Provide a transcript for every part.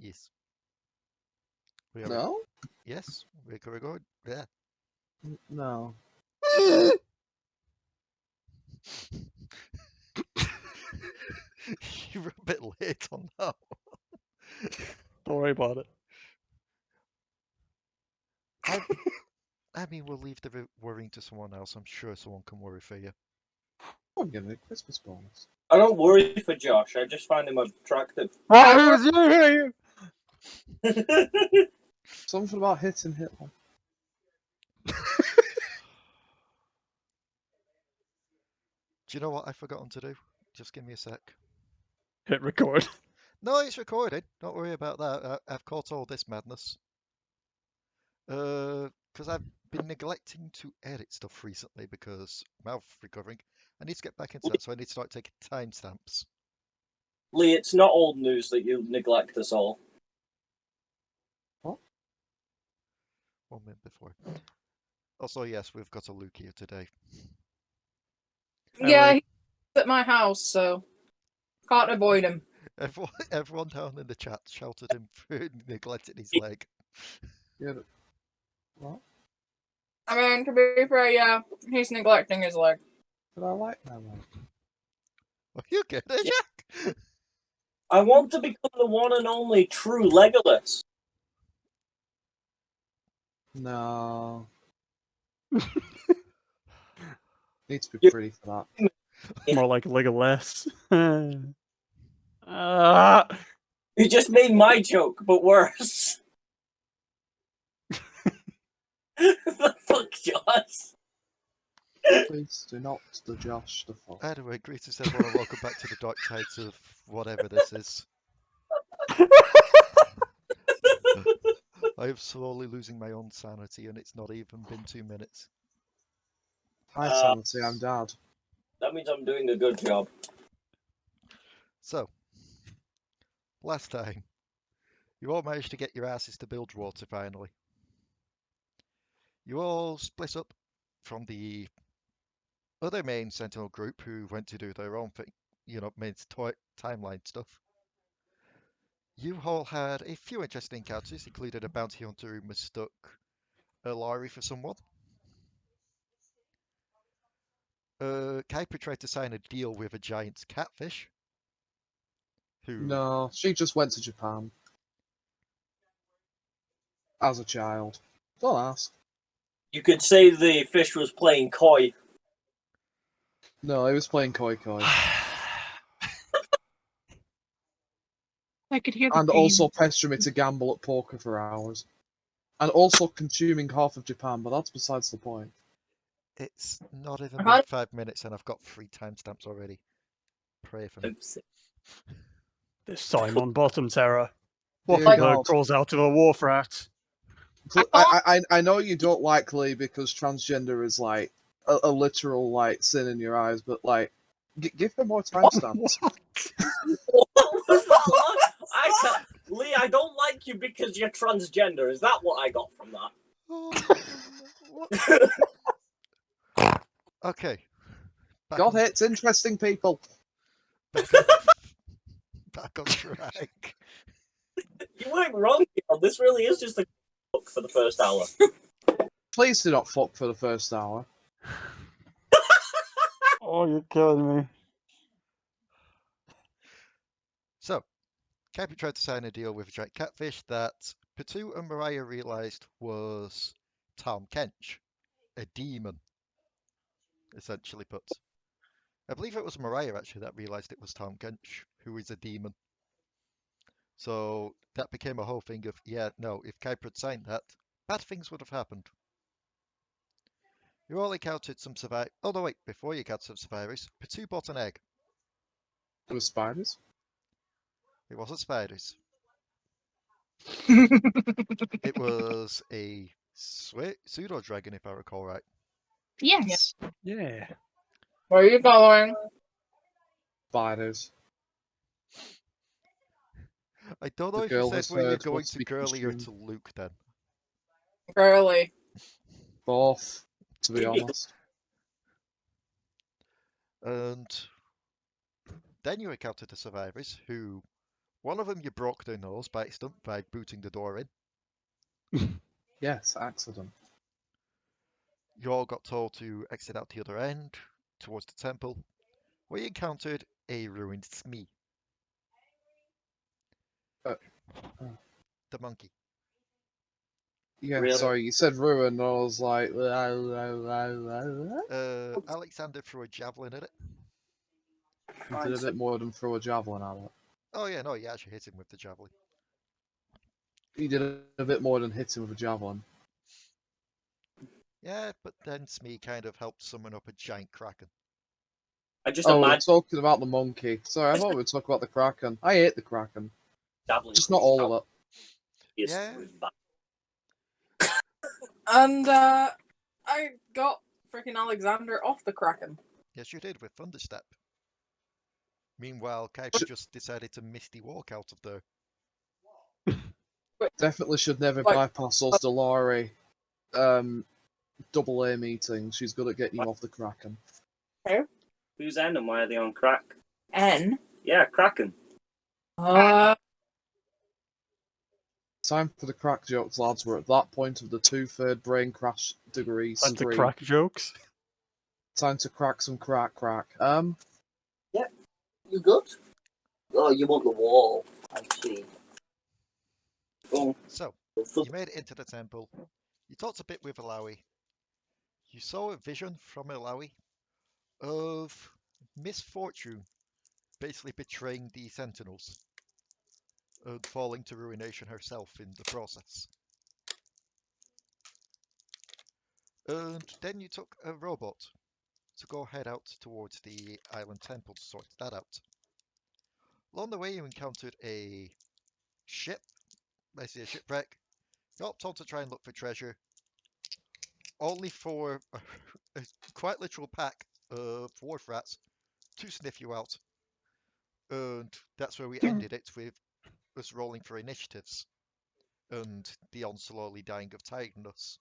Yes. We are, No? yes, we're going. Yeah. No. You were a bit late on that. Don't worry about it. I mean, we'll leave the worrying to someone else. I'm sure someone can worry for you. I'm getting a Christmas bonus. I don't worry for Josh. I just find him attractive. Something about hitting Hitler. Do you know what I've forgotten to do? Just give me a sec. Hit record. No, it's recorded. Don't worry about that. I've caught all this madness. Because I've been neglecting to edit stuff recently because mouth recovering. I need to get back into that, so I need to start taking timestamps. Lee, it's not old news that you neglect us all. What? 1 minute before. Also, yes, we've got a Luke here today. Yeah, he's at my house, so can't avoid him. Everyone down in the chat shouted him for neglecting his leg. Yeah, but... What? I mean, to be fair, yeah, he's neglecting his leg. But I like that one. Are you kidding, Jack? I want to become the one and only true Legolas. No. Needs to be pretty for that. More like Legolas. You just made my joke, but worse. The fuck, Josh? Please do not the Josh the fuck. Anyway, greetings everyone, and welcome back to the dark tides of whatever this is. I am slowly losing my own sanity, and it's not even been 2 minutes. Hi, Sanity, I'm Dad. That means I'm doing a good job. So, last time, you all managed to get your asses to bilge water finally. You all split up from the other main Sentinel group who went to do their own thing, main timeline stuff. You all had a few interesting encounters, including a bounty hunter who mistook Alari for someone. Kuiper tried to sign a deal with a giant catfish. No, she just went to Japan. As a child. Don't ask. You could say the fish was playing coy. No, he was playing Koi Koi. I could hear the And pain. also pestering me to gamble at poker for hours. And also consuming half of Japan, but that's besides the point. It's not even been 5 minutes and I've got 3 timestamps already. Pray for me. This time on Bottom Terra, Dear Waffleberg God. crawls out of a wharf rat. I know you don't like Lee because transgender is like a literal like sin in your eyes, but like give her more timestamps. What was that? Lee, I don't like you because you're transgender. Is that what I got from that? Okay. God hates interesting people. Back on track. You weren't wrong, Neil. This really is just a book for the first hour. Please do not fuck for the first hour. Oh, you're killing me. So, Kuiper tried to sign a deal with a giant catfish that Potoo and Mariah realised was Tom Kench, a demon, essentially put. I believe it was Mariah actually that realised it was Tom Kench, who is a demon. So that became a whole thing of, yeah, no, if Kuiper had signed that, bad things would have happened. You all encountered some survivors. Oh no, wait, before you encountered some survivors, Potoo bought an egg. It was spiders? It wasn't spiders. It was a pseudo dragon, if I recall right. Yes. Yeah. Where are you going? Spiders. I don't know The if you girl said has where you're heard going what's to to be Girly or to consumed. Luke then. Girly. Both, to be honest. And then you encountered the survivors who One of them you broke their nose by accident by booting the door in. Yes, accident. You all got told to exit out the other end, towards the temple, where you encountered a ruined Smee. Uh, The monkey. Yeah, Really? sorry, you said ruin, and I was like, Alexander threw a javelin at it. you did a bit more than throw a javelin at it. Oh yeah, no, you actually hit him with the javelin. You did a bit more than hit him with a javelin. Yeah, but then Smee kind of helped summon up a giant kraken. I just Oh, we're imagine talking about the monkey. Sorry, I thought we were talking about the kraken. I ate the kraken. javelin. Just not all of it. Yeah. And I got freaking Alexander off the Kraken. Yes, you did with Thunderstep. Meanwhile, Kuiper just decided to Misty Walk out of there. Definitely should never Like- bypass those Delari double A meetings. She's good at getting you off the kraken. Who's N and why are they on crack? N. Yeah, Kraken. Time for the crack jokes, lads. We're at that point of the 2/3 brain crash degree Time to stream. crack jokes. Time to crack some crack. You good? Oh, you want the wall. I see. Oh, So, you made it into the temple. You talked a bit with Alari. You saw a vision from Alari of misfortune basically betraying the Sentinels and falling to ruination herself in the process. And then you took a robot to go head out towards the island temple to sort that out. Along the way you encountered a ship, basically a shipwreck. You hopped on to try and look for treasure, only for a quite literal pack of wharf rats to sniff you out. And that's where we ended it, with us rolling for initiatives and Dion slowly dying of tiredness.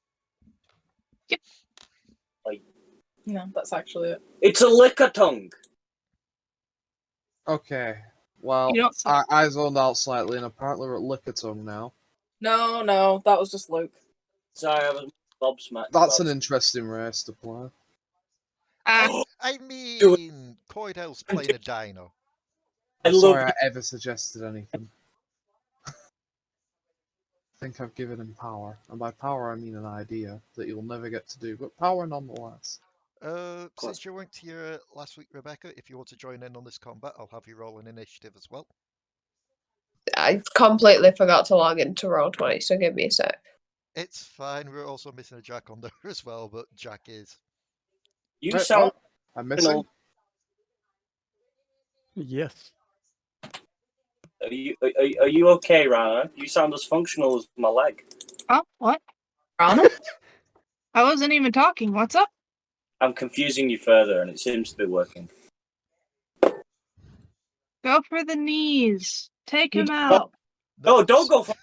No, that's actually it. It's a liquor tongue. Okay. Well, You don't suck. I zoned out slightly, and apparently we're at Lickertongue now. No, that was just Luke. Sorry, I was gobsmacked. That's an interesting race to play. I mean, Coydell's playing a dino. I I'm love sorry I it. ever suggested anything. I think I've given him power, and by power I mean an idea that you'll never get to do, but power nonetheless. Since you weren't here last week, Rebecca, if you want to join in on this combat, I'll have you roll an initiative as well. I completely forgot to log into Roll20, so give me a sec. It's fine. We're also missing a Jack on there as well, but Jack is. You Wait, sound. I'm missing. Yes. Are you okay, Ranna? You sound as functional as my leg. Oh, what? Ranna? I wasn't even talking. What's up? I'm confusing you further, and it seems to be working. Go for the knees. Take You him don't- out. No, don't go for.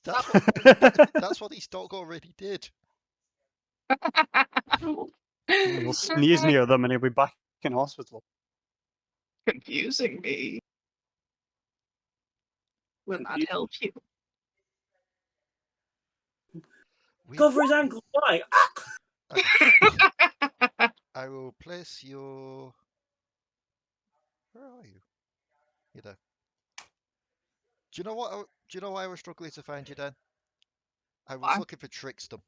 That's what his dog already did. We'll sneeze near them and he'll be back in hospital. Confusing me. Will not help you. Go for his ankle. Why? I will place your. Where are you? You're there. Do you know what? Do you know why I was struggling to find you, Dan? I was Why? looking for Trickstum.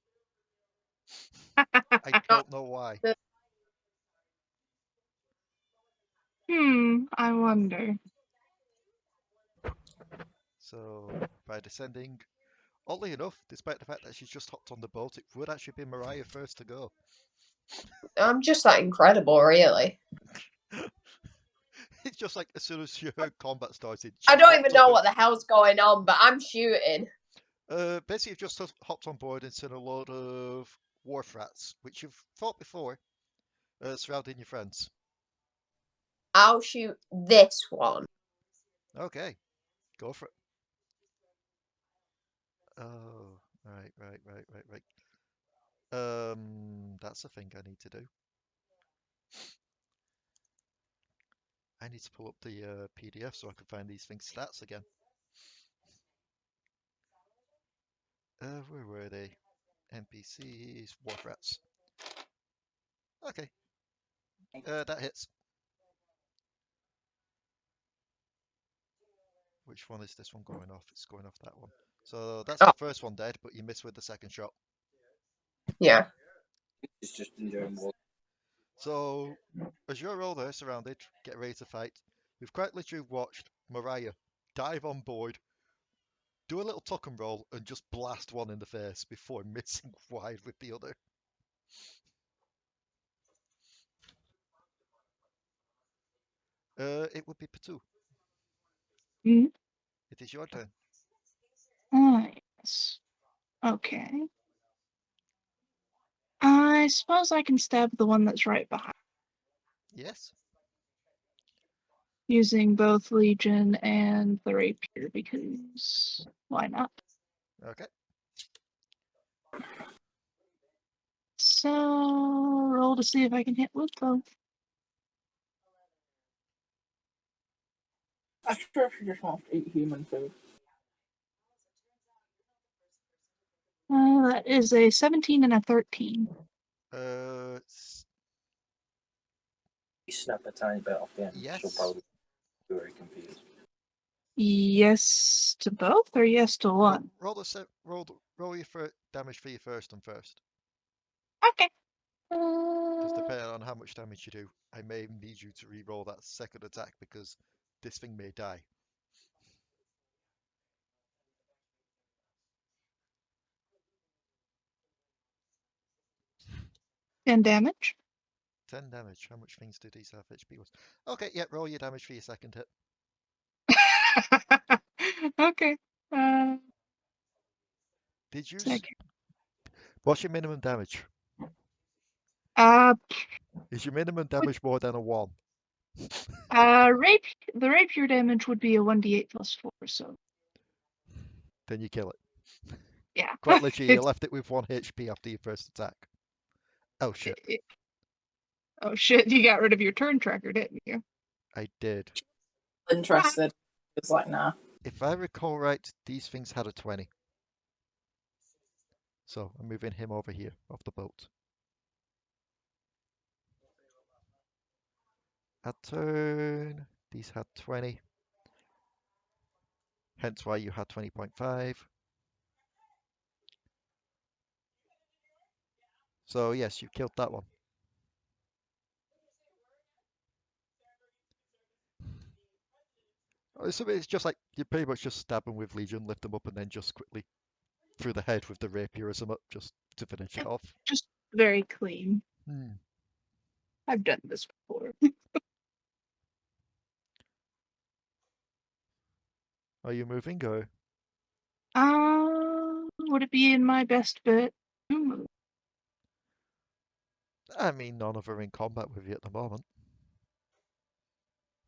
I don't know why. I wonder. So, by descending, oddly enough, despite the fact that she's just hopped on the boat, it would actually be Mariah first to go. I'm just that incredible, really. It's just like as soon as you heard combat started. I she don't hopped even up know and- what the hell's going on, but I'm shooting. Basically, you've just hopped on board and seen a load of wharf rats, which you've fought before, surrounding your friends. I'll shoot this one. Okay, go for it. Oh, right. That's a thing I need to do. I need to pull up the PDF so I can find these things' stats again. Where were they? NPCs, Wharf Rats. Okay, that hits. Which one is this one going off? It's going off that one. So that's Oh. the first one dead, but you miss with the second shot. Yeah. He's just enjoying war. So, as you're all there surrounded, get ready to fight, we've quite literally watched Mariah dive on board, do a little tuck and roll, and just blast one in the face before missing wide with the other. It would be Potoo. Hmm? It is your turn. Ah, yes. Okay. I suppose I can stab the one that's right behind, Yes. using both Legion and the Rapier, because why not? Okay. So, roll to see if I can hit with both. I'm sure she just wants to eat human food. That is a 17 and a 13. You snap a tiny bit off the end. Yes. She'll probably be very confused. Yes to both, or yes to one? Roll your damage for your first and first. Okay. Because depending on how much damage you do, I may need you to re-roll that second attack because this thing may die. 10 damage. 10 damage. How much things do these have HP with? Okay, yeah, roll your damage for your second hit. Okay. Did you? Second. What's your minimum damage? Is your minimum damage more than a 1? The rapier damage would be a 1d8 plus 4, so Then you kill it. yeah. Quite literally, you It's- left it with 1 HP after your first attack. Oh shit, Oh shit, you got rid of your turn tracker, didn't you? I did. Interested. It's like, nah. If I recall right, these things had a 20. So I'm moving him over here, off the boat. At turn, these had 20. Hence why you had 20.5. So yes, you killed that one. So it's just like, you pretty much just stab them with Legion, lift them up, and then just quickly through the head with the rapier or something, just to finish it off. Just very clean. Hmm. I've done this before. Are you moving, or? Would it be in my best bet to move? I mean, none of them are in combat with you at the moment.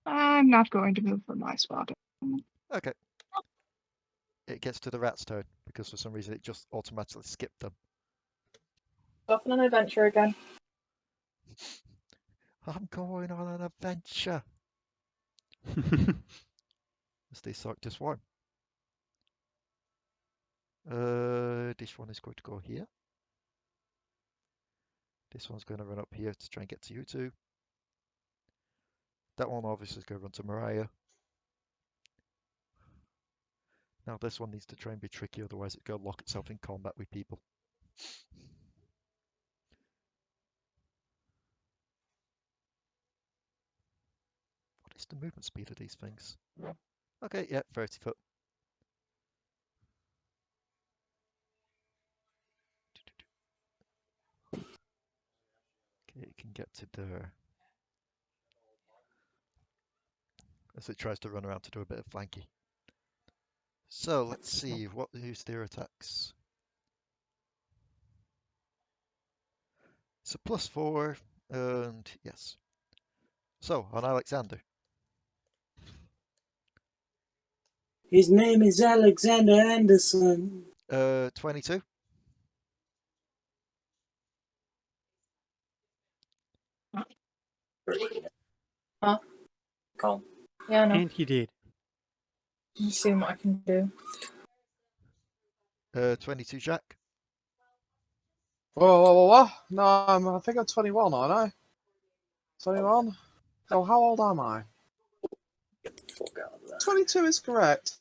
I'm not going to move from my spot. Okay. It gets to the rat's turn, because for some reason it just automatically skipped them. Off on an adventure again. I'm going on an adventure! As they start to swarm. This one is going to go here. This one's going to run up here to try and get to you two. That one obviously is going to run to Mariah. Now this one needs to try and be tricky, otherwise it's going to lock itself in combat with people. What is the movement speed of these things? Okay, yeah, 30 foot. Okay, it can get to there. As it tries to run around to do a bit of flanky. So let's see, who's their attacks? So +4, and yes. So, on Alekxander. His name is Alexander Anderson. 22. Huh? calm. Yeah, I know. And he did. Just seeing what I can do. 22 Jack. Whoa. No, I think I'm 21, aren't I? 21? Oh, how old am I? Get the fuck out of there. 22 is correct.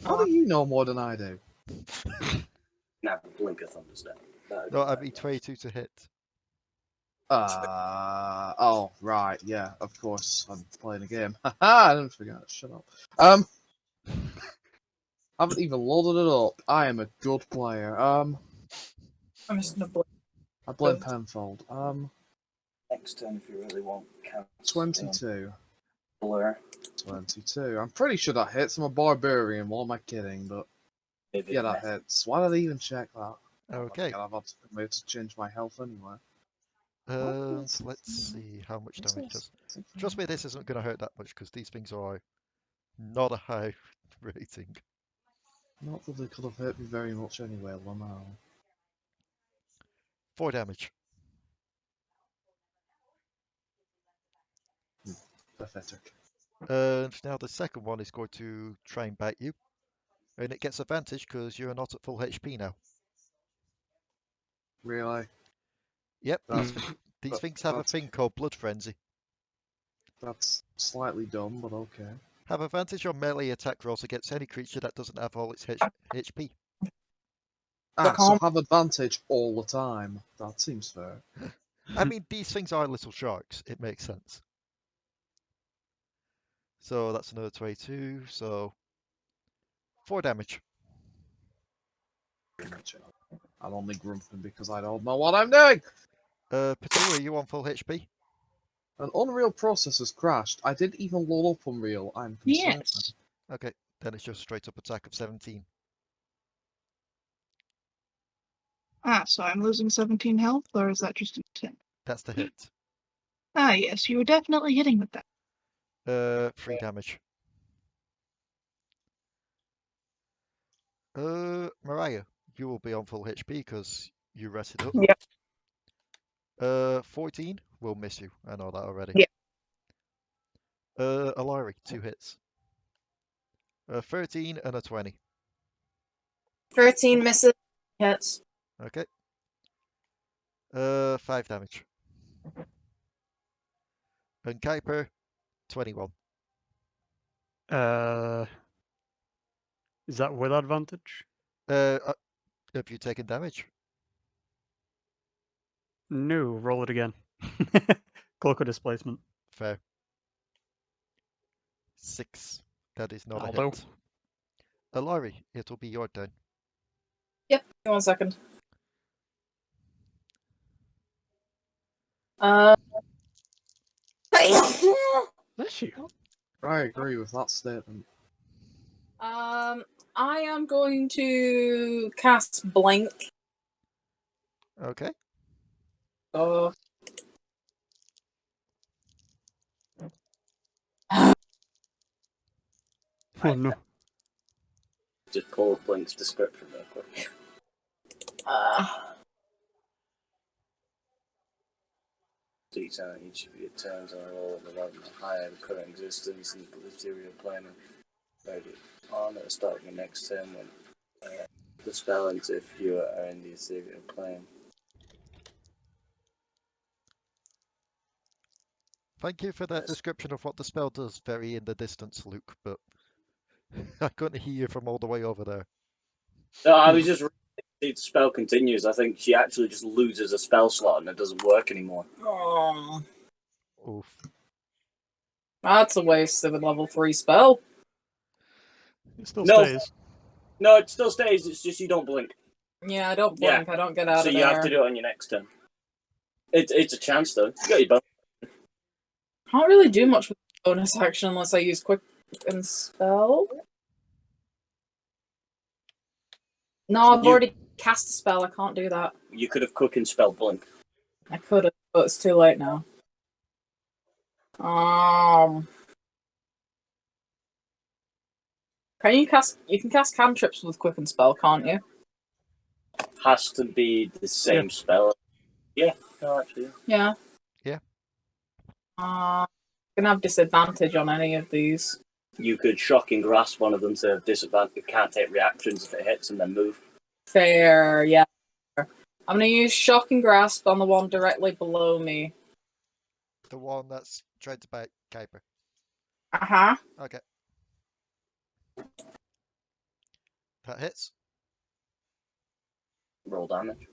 How Oh, do you know more than I do? Now, blink a thunderstone. No, I mean 22 to hit. Oh, right, yeah, of course, I'm playing a game. Haha, I didn't forget, shut up. Haven't even loaded it up. I am a good player. I'm just gonna blink. I blame Penfold. Next turn, if you really want, cast 22. Blur. 22. I'm pretty sure that hits. I'm a barbarian, what am I kidding? But Maybe yeah, that hits. Why did I even check that? Okay. I've had to change my health anyway. So let's see how much damage it does. Trust me, this isn't going to hurt that much because these things are not a high rating. Not that they could have hurt me very much anyway, Lamau. 4 damage. Pathetic. And now the second one is going to try and bite you. And it gets advantage because you're not at full HP now. Really? Yep, That's, these things have a that's- thing called Blood Frenzy. That's slightly dumb, but okay. Have advantage on melee attack rolls against any creature that doesn't have all its HP. So calm- have advantage all the time. That seems fair. I mean, these things are little sharks. It makes sense. So that's another 22. So 4 damage. I'm only grumping because I don't know what I'm doing! Potoo, are you on full HP? An Unreal processor's crashed. I didn't even load up Unreal. I'm concerned. Yes. Okay, then it's just straight up attack of 17. Ah, so I'm losing 17 health, or is that just a 10? That's the hit. Ah, yes, you were definitely hitting with that. 3 damage. Mariah, you will be on full HP because you rested up. Yeah. 14 will miss you. I know that already. Yeah. Alari, 2 hits. 13 and a 20. 13 misses. Hits. Okay. 5 damage. And Kuiper, 21. Is that with advantage? Have you taken damage? No, roll it again. Cloak of displacement. Fair. 6. That is not a Aldo. hit. Alari, it'll be your turn. Yep. Give me 1 second. Bless you. I agree with that statement. I am going to cast Blink. Okay. Oh. Oh no. Just pull up Blink's description real quick. Each of your turns on a roll of 11 or higher, the current existence in the ethereal plane, and ready on at the start of your next turn when the spell ends if you are in the ethereal plane. Thank you for that description of what the spell does. Very in the distance, Luke, but I couldn't hear you from all the way over there. No, I was just the spell continues. I think she actually just loses a spell slot and it doesn't work anymore. Oh. Oof. That's a waste of a level 3 spell. It still No. stays. No, it still stays. It's just you don't blink. Yeah, I don't blink. I don't get out So of you there. have to do it on your next turn. It's a chance though. You got your bonus. Can't really do much with the bonus action unless I use Quick and Spell. No, I've already cast a spell. I can't do that. You could have quick and spell blink. I could have, but it's too late now. Can you cast? You can cast cantrips with Quick and Spell, can't you? Has to be the same spell. Yeah, no, actually. Yeah. Yeah. can have disadvantage on any of these. You could shocking grasp one of them to disadvantage. It can't take reactions if it hits and then move. Fair, yeah. I'm going to use Shocking Grasp on the one directly below me. The one that's trying to bite Kuiper. Uh-huh. Okay. That hits. Roll damage.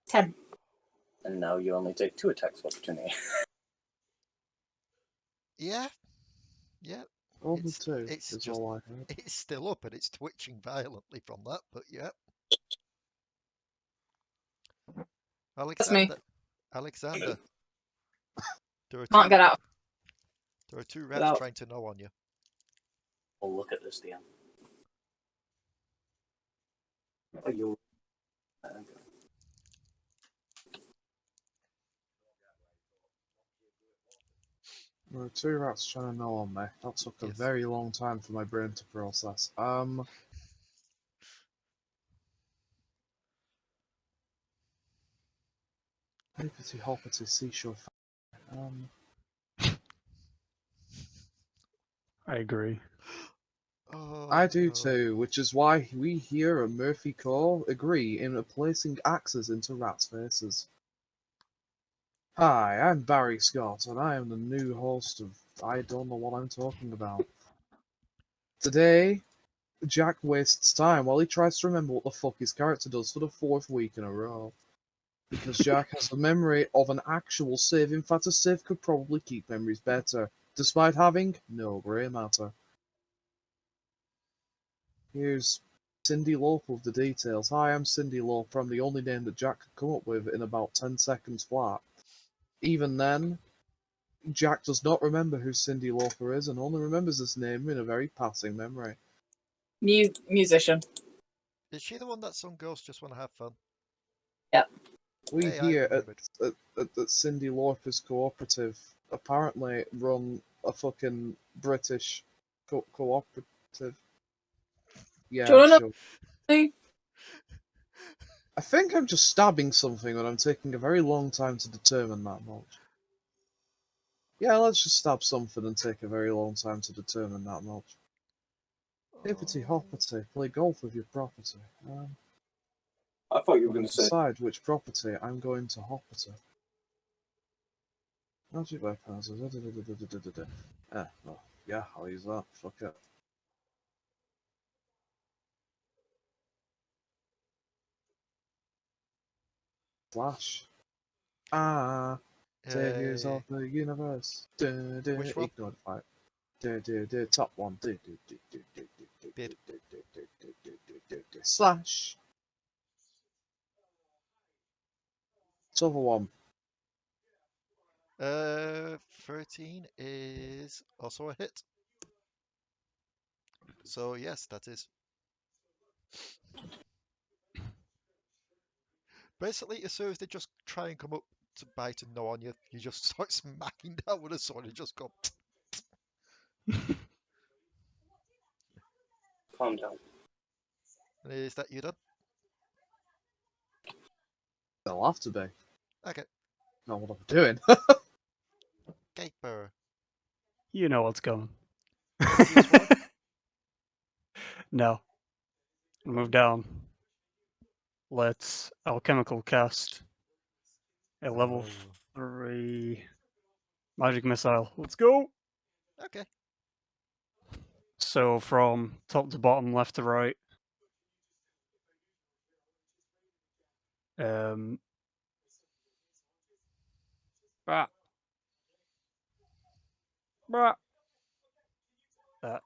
10. And now you only take 2 attacks of opportunity. Yeah. Yeah. Over It's- 2 it's is just- all I heard. It's still up and it's twitching violently from that, but yeah. me. Alekxander. There are Can't get out. There are 2 rats Without- trying to know on you. Oh, look at this, DM. Oh, you. There were 2 rats trying to know on me. That took a Yes. very long time for my brain to process. Hippity hoppity seashore. I agree. Oh, I do no. too, which is why we here at Murphy Core agree in placing axes into rats' faces. Hi, I'm Barry Scott, and I am the new host of I Don't Know What I'm Talking About. Today, Jack wastes time while he tries to remember what the fuck his character does for the 4th week in a row. Because Jack has the memory of an actual save. In fact, a save could probably keep memories better, despite having no grey matter. Here's Cindy Lope with the details. Hi, I'm Cindy Lope. I'm the only name that Jack could come up with in about 10 seconds flat. Even then, Jack does not remember who Cindy Lauper is and only remembers this name in a very passing memory. Musician. Is she the one that sung Girls Just Want to Have Fun? We Hey, I here remembered. at Cindy Lauper's cooperative apparently run a fucking British cooperative. Yeah, Do you wanna know- sure. Hey, I think I'm just stabbing something and I'm taking a very long time to determine that much. Yeah, let's just stab something and take a very long time to determine that much. Hippity hoppity, play golf with your property. I thought you were going to say. Decide which property I'm going to hoppity. Magic weapons. Well, yeah, I'll use that. Fuck it. Flash. Saviors Hey. of the universe. Which one? Ignore the fight. Top one. Bid. Slash. Silver one. 13 is also a hit. So yes, that is. Basically, as soon as they just try and come up to bite and gnaw on you, you just start smacking down with a sword and just go. Calm down. Is that you done? They'll have to be. Okay. Know what I'm doing. Kuiper. You know what's coming. Use one? No. Move down. Let's alchemical cast a level Oh. 3 magic missile. Let's go. Okay. So from top to bottom, left to right. Bah. Bah. That.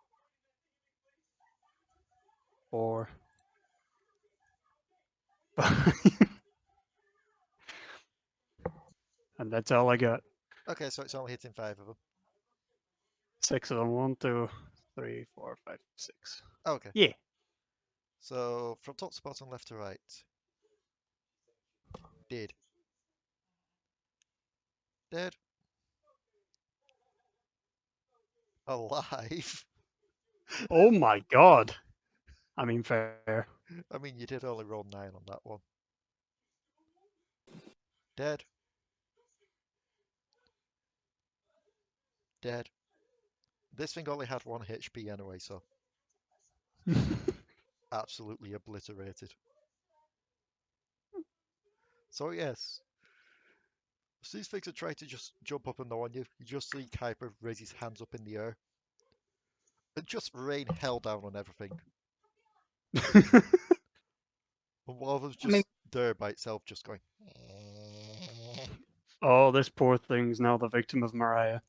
4. 5. And that's all I got. Okay, so it's only hitting 5 of them. 6 of them. 1, 2, 3, 4, 5, 6. Okay. Yeah. So from top to bottom, left to right. Dead. Dead. Alive. Oh my god. I mean, fair. I mean, you did only roll 9 on that one. Dead. dead. This thing only had 1 HP anyway, so absolutely obliterated. So yes, as these things are trying to just jump up and gnaw on you, you just see Kuiper raise his hands up in the air and just rain hell down on everything. And one of them's I mean- just there by itself, just going. Oh, this poor thing's now the victim of Mariah.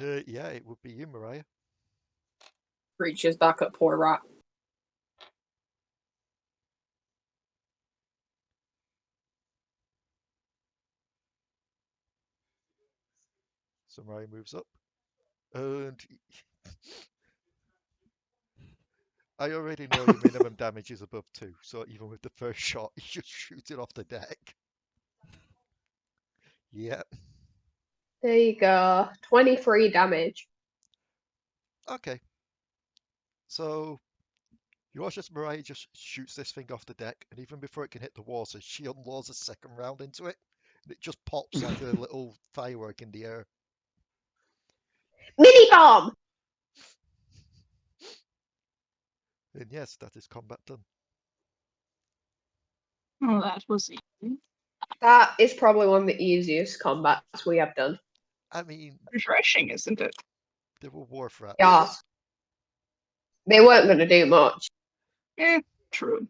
Yeah, it would be you, Mariah. Reaches back at poor rat. So Mariah moves up. And I already know your minimum damage is above 2, so even with the first shot, you just shoot it off the deck. Yep. There you go. 23 damage. Okay. So you watch as Mariah just shoots this thing off the deck, and even before it can hit the water, she unloads a second round into it, and it just pops like a little firework in the air. Mini bomb! And yes, that is combat done. Oh, that was easy. That is probably one of the easiest combats we have done. I mean, Refreshing, isn't it? they were wharf rats. Yeah. They weren't going to do much. True.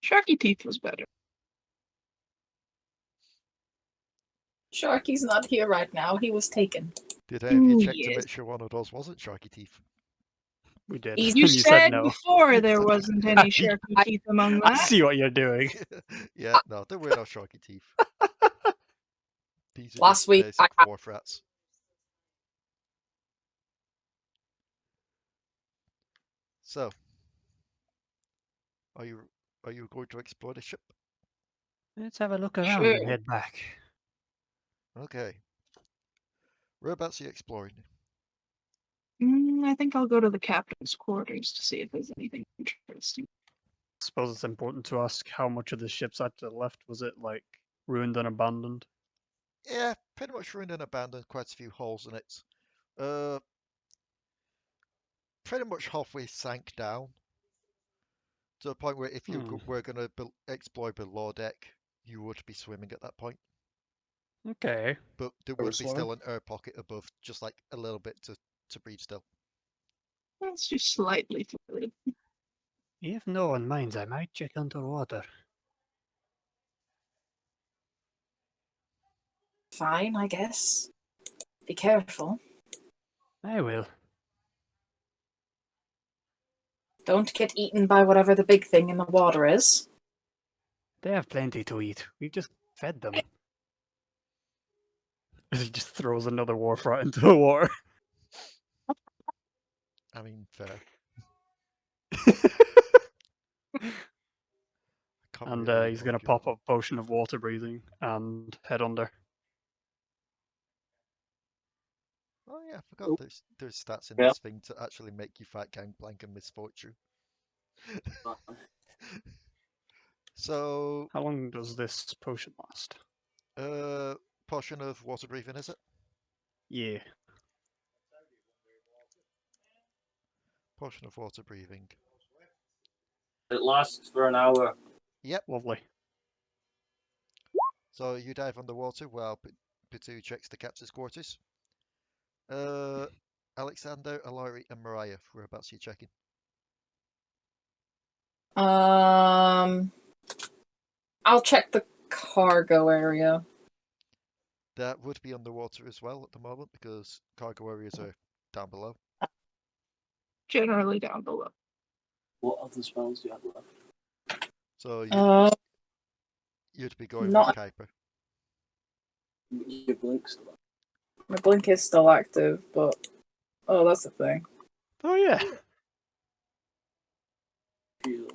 Sharky Teeth was better. Sharky's not here right now. He was taken. Did any of you check to Yes. make sure one of those wasn't Sharky Teeth? We did. You And You said said no. before there wasn't any Sharky Teeth among I that. see what you're doing. Yeah, no, there were no Sharky Teeth. These are Last just week, basic wharf rats. So, are you going to explore the ship? Let's have a look around Sure. and head back. Okay. Whereabouts are you exploring? I think I'll go to the captain's quarters to see if there's anything interesting. Suppose it's important to ask how much of the ship's actually left. Was it like ruined and abandoned? Yeah, pretty much ruined and abandoned. Quite a few holes in it. Pretty much halfway sank down to the point where if you were going to explore below deck, you would be swimming at that point. Okay. But there would be still an air pocket above, just like a little bit to breathe still. That's just slightly fluid. If no one minds, I might check underwater. Fine, I guess. Be careful. I will. Don't get eaten by whatever the big thing in the water is. They have plenty to eat. We've just fed them. He just throws another wharf rat into the water. I mean, fair. And he's going to pop up a potion of water breathing and head under. Oh yeah, I forgot there's stats in Yeah. this thing to actually make you fight gangplank and misfortune. So, How long does this potion last? potion of water breathing, is it? Yeah. Potion of water breathing. It lasts for an hour. Yep. Lovely. So you dive underwater while Potoo checks the captain's quarters. Alekxander, Alari, and Mariah, whereabouts are you checking? I'll check the cargo area. That would be underwater as well at the moment because cargo areas are down below. Generally down below. What other spells do you have left? So you'd be going not- with Kuiper. Your blink's still My blink is still active, but oh, that's the thing. Oh yeah. shield.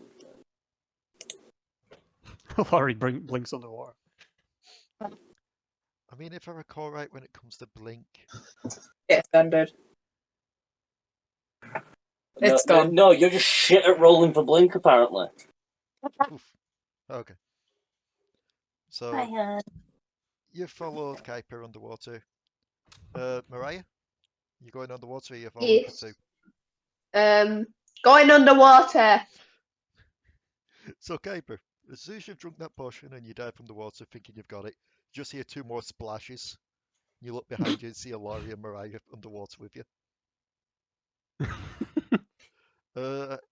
Larry blinks underwater. I mean, if I recall right, when it comes to blink, It's ended. It's No, gone. no, you're just shit at rolling for blink, apparently. Oof. Okay. So Hi, hon. you followed Kuiper underwater. Mariah, you going underwater or you following Yes. Potoo? Going underwater. So Kuiper, as soon as you've drunk that potion and you dive from the water thinking you've got it, you just hear two more splashes. You look behind you and see Alari and Mariah underwater with you.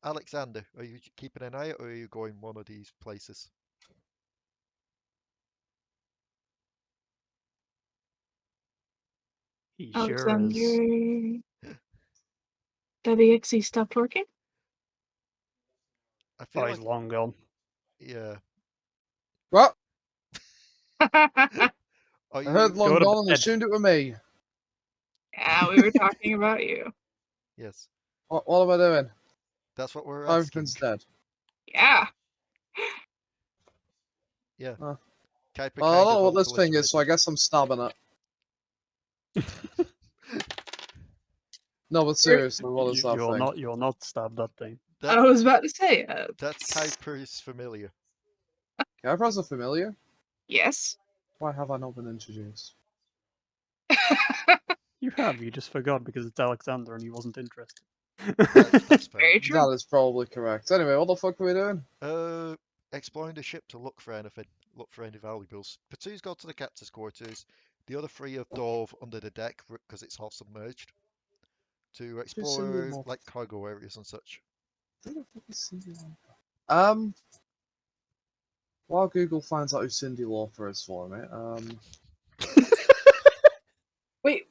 Alekxander, are you keeping an eye out or are you going one of these places? He Oh, sure is. Alexander. WXE stopped working? I feel Oh, he's like, long gone. yeah. What? Are I heard you? Go long to gone and bed. assumed it were me. Yeah, we were talking about you. Yes, What am I doing? that's what we're asking. Everything's dead. Yeah. Yeah. Huh. Kuiper I kind don't know of what this thing is, so I obliterated. guess I'm stabbing it. No, but seriously, what is that You will thing? not. You will not stab that thing. I was about to say, That's Kuiper's familiar. Kuiper's a familiar? yes. Why have I not been introduced? You have. You just forgot because it's Alexander and he wasn't interested. That's fair. Very true. That is probably correct. Anyway, what the fuck are we doing? Exploring the ship to look for anything, look for any valuables. Potoo's got to the captain's quarters. The other three have dove under the deck because it's half submerged to explore like cargo areas and such. While Google finds out who Cindy Lauper is for me, Wait,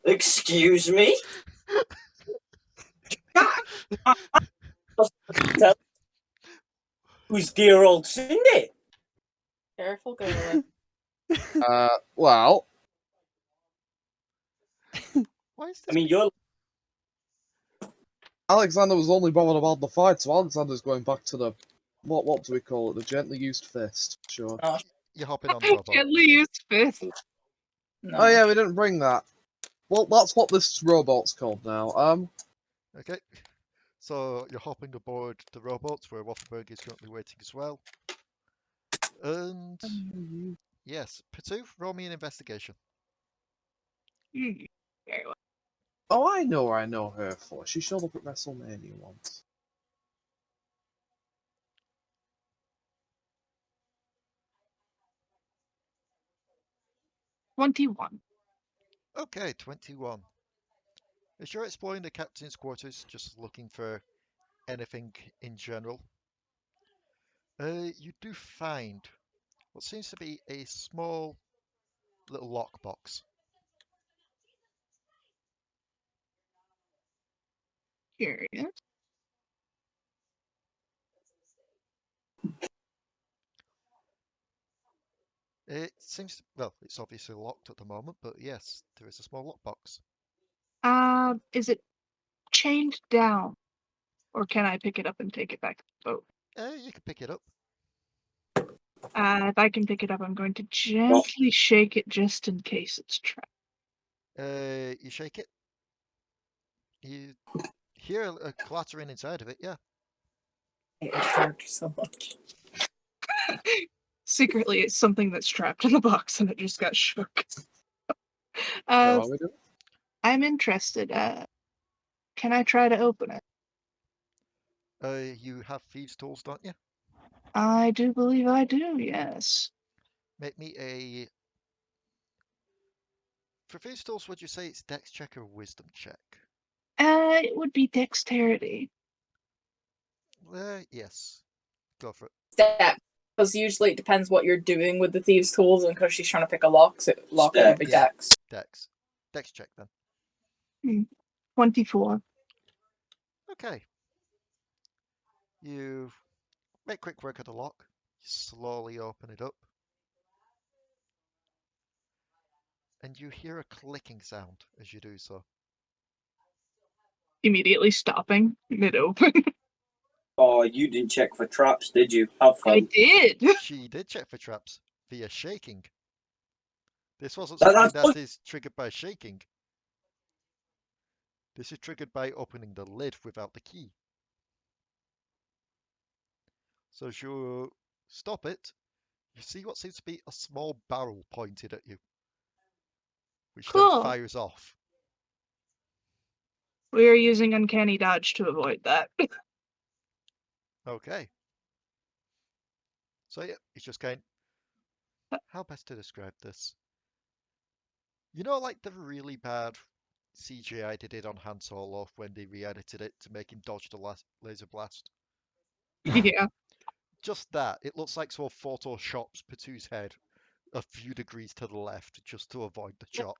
Excuse me? Who's dear old Cindy? careful, girl. well, Why is I this? mean, you're Alexander was only bothered about the fight, so Alexander's going back to the what do we call it? The gently used fist. Sure. Oh, You're hopping on the robot. Gently used fist. no. Oh yeah, we didn't bring that. Well, that's what this robot's called now. Okay. So you're hopping aboard the robots where Waffleberg is currently waiting as well. And yes, Potoo, roll me an investigation. Very well. Oh, I know her for. She showed up at WrestleMania once. $21. Okay, 21. As you're exploring the captain's quarters, just looking for anything in general, you do find what seems to be a small little lockbox. Curious. It seems, well, it's obviously locked at the moment, but yes, there is a small lockbox. Is it chained down? Or can I pick it up and take it back to the boat? You can pick it up. If I can pick it up, I'm going to gently shake it just in case it's trapped. You shake it. You hear a clattering inside of it, yeah. I hate this character so much. Secretly, it's something that's trapped in the box and it just got shook. Where are we doing? I'm interested. Can I try to open it? You have thieves' tools, don't you? I do believe I do, yes. Make me a. For thieves' tools, would you say it's dex check or wisdom check? It would be dexterity. Yes. Go for it. Step. Because usually it depends what you're doing with the thieves' tools, and because she's trying to pick a lock, so lock it would be Yeah. dex. Dex. Dex check then. 24. Okay. You make quick work of the lock. You slowly open it up. And you hear a clicking sound as you do so. Immediately stopping mid-open. Oh, you didn't check for traps, did you? Have I fun. did. She did check for traps via shaking. This wasn't That- something that's that is triggered by shaking. This is triggered by opening the lid without the key. So as you stop it, you see what seems to be a small barrel pointed at you, which then Cool. fires off. We are using uncanny dodge to avoid that. Okay. So yeah, it's just going. How best to describe this? You know, like the really bad CGI they did on Han Solo when they re-edited it to make him dodge the laser blast? Yeah. Just that. It looks like someone photoshops Potoo's head a few degrees to the left just to avoid the shot.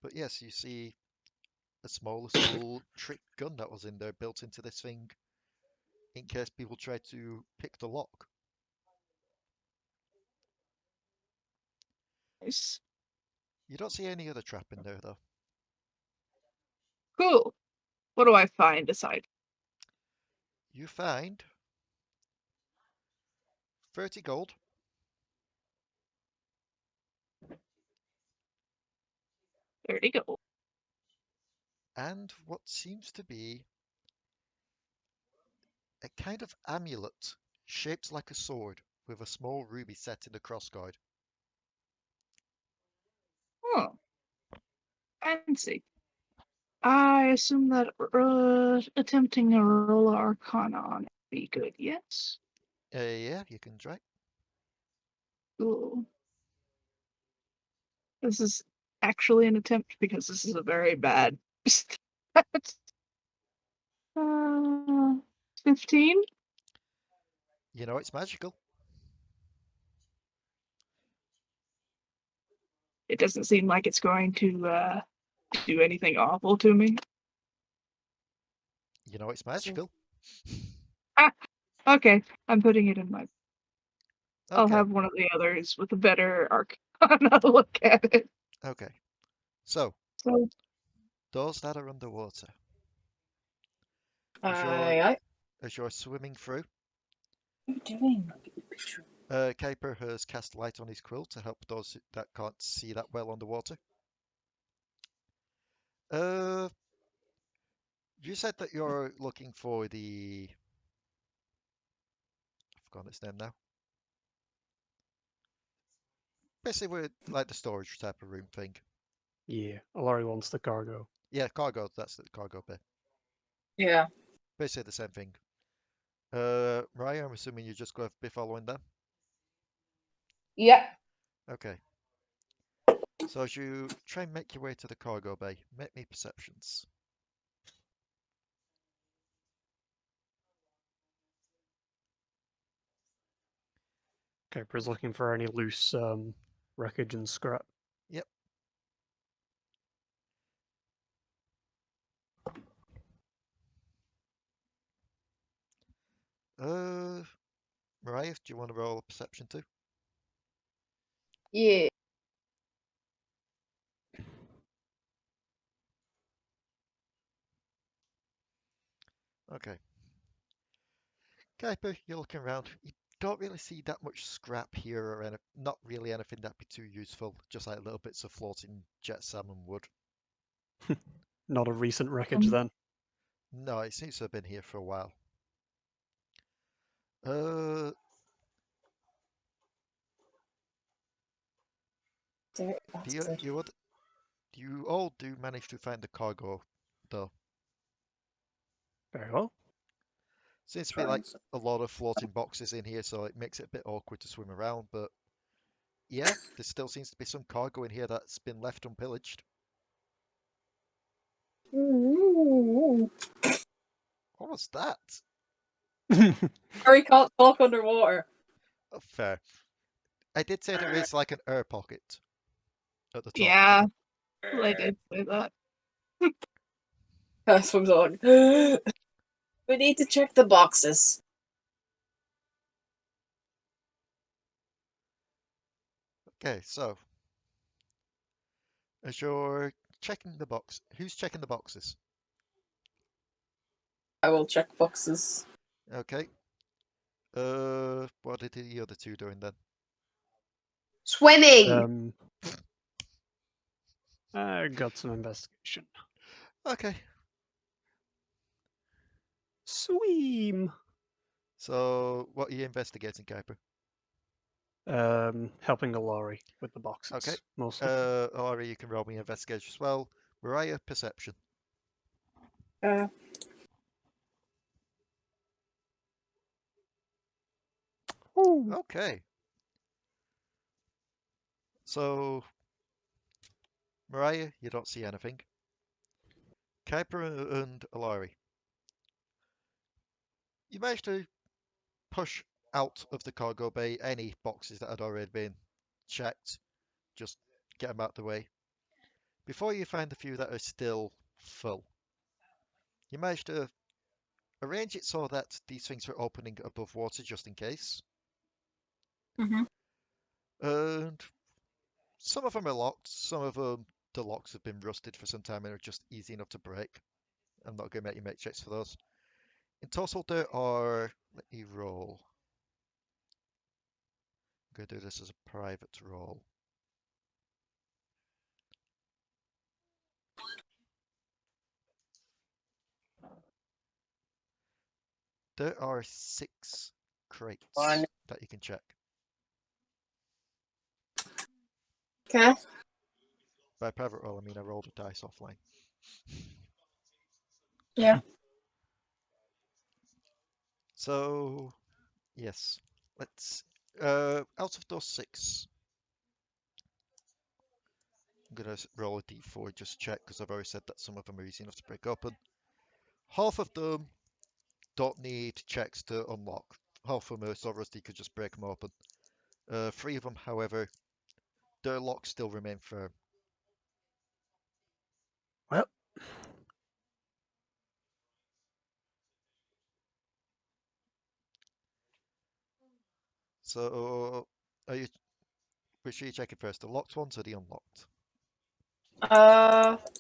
But yes, you see a small little trick gun that was in there built into this thing in case people try to pick the lock. Nice. You don't see any other trap in there though. Cool. What do I find aside? You find 30 gold, 30 gold. and what seems to be a kind of amulet shaped like a sword with a small ruby set in the crossguard. Oh. Fancy. I assume that attempting a roll arcana on it would be good, yes? Yeah, you can try. Cool. This is actually an attempt because this is a very bad stat. 15? You know it's magical. It doesn't seem like it's going to do anything awful to me. You know it's magical. Okay, I'm putting it in my... I'll Okay, have one of the others with a better arcana look at it. okay. So, So, those that are underwater, Aye. as you're swimming through, What are you doing? Kuiper has cast light on his quill to help those that can't see that well underwater. You said that you're looking for the... I've forgotten its name now. Basically, we're like the storage type of room thing. Yeah, Alari wants the cargo. Yeah, cargo, that's the cargo bit. Yeah. Basically the same thing. Mariah, I'm assuming you're just going to be following them? Yep. Okay. So as you try and make your way to the cargo bay, make me perceptions. Kuiper's looking for any loose wreckage and scrap. Yep. Mariah, do you want to roll a perception too? Yeah. Okay. Kuiper, you're looking around. You don't really see that much scrap here, or not really anything that'd be too useful. Just like little bits of floating jet salmon wood. Not a recent wreckage then. No, it seems to have been here for a while. Do you all do manage to find the cargo, though? Very well. Seems to be like a lot of floating boxes in here, so it makes it a bit awkward to swim around, but yeah, there still seems to be some cargo in here that's been left unpillaged. Ooh. What was that? Harry can't talk underwater. Oh, fair. I did say there is like an air pocket at the top. yeah, I did say that. Swims on. We need to check the boxes. Okay, so as you're checking the box, who's checking the boxes? I will check boxes. Okay. What are the other two doing then? Swimming. I got some investigation. Okay. Sweem. So, what are you investigating, Kuiper? Helping Alari with the boxes. Okay. Mostly. Alari, you can roll me investigation as well. Mariah, perception. Ooh. Okay. So, Mariah, you don't see anything. Kuiper and Alari. You managed to push out of the cargo bay any boxes that had already been checked. Just get them out of the way. Before you find the few that are still full, you managed to arrange it so that these things are opening above water just in case. Mm-hmm. And some of them are locked, some of them, the locks have been rusted for some time and are just easy enough to break. I'm not going to make you make checks for those. In total, there are, let me roll. I'm going to do this as a private roll. There are 6 crates Fine. that you can check. Okay. By private roll, I mean I rolled a dice offline. Yeah. So, yes, let's, out of those 6, I'm going to roll a d4 just check because I've already said that some of them are easy enough to break open. Half of them don't need checks to unlock. Half of them are so rusty you could just break them open. 3 of them, however, their locks still remain firm. Well, So, which are you checking first, the locked ones or the unlocked?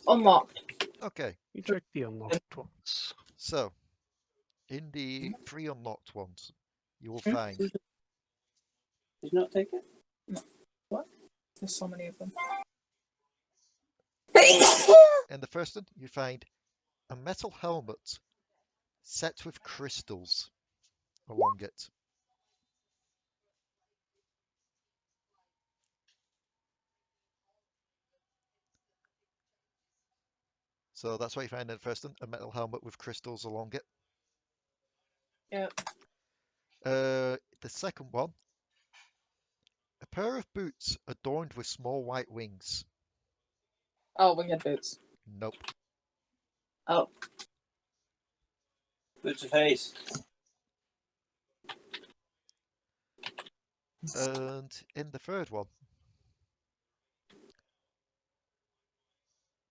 Unlocked. Okay, you check the unlocked ones. so in the 3 unlocked ones, you will find Did you not take it? What? There's so many of them. in the first one, you find a metal helmet set with crystals along it. So that's what you find in the first one, a metal helmet with crystals along it. Yeah. The second one, a pair of boots adorned with small white wings. Oh, winged boots. Nope. Oh. Boots of haste. And in the third one,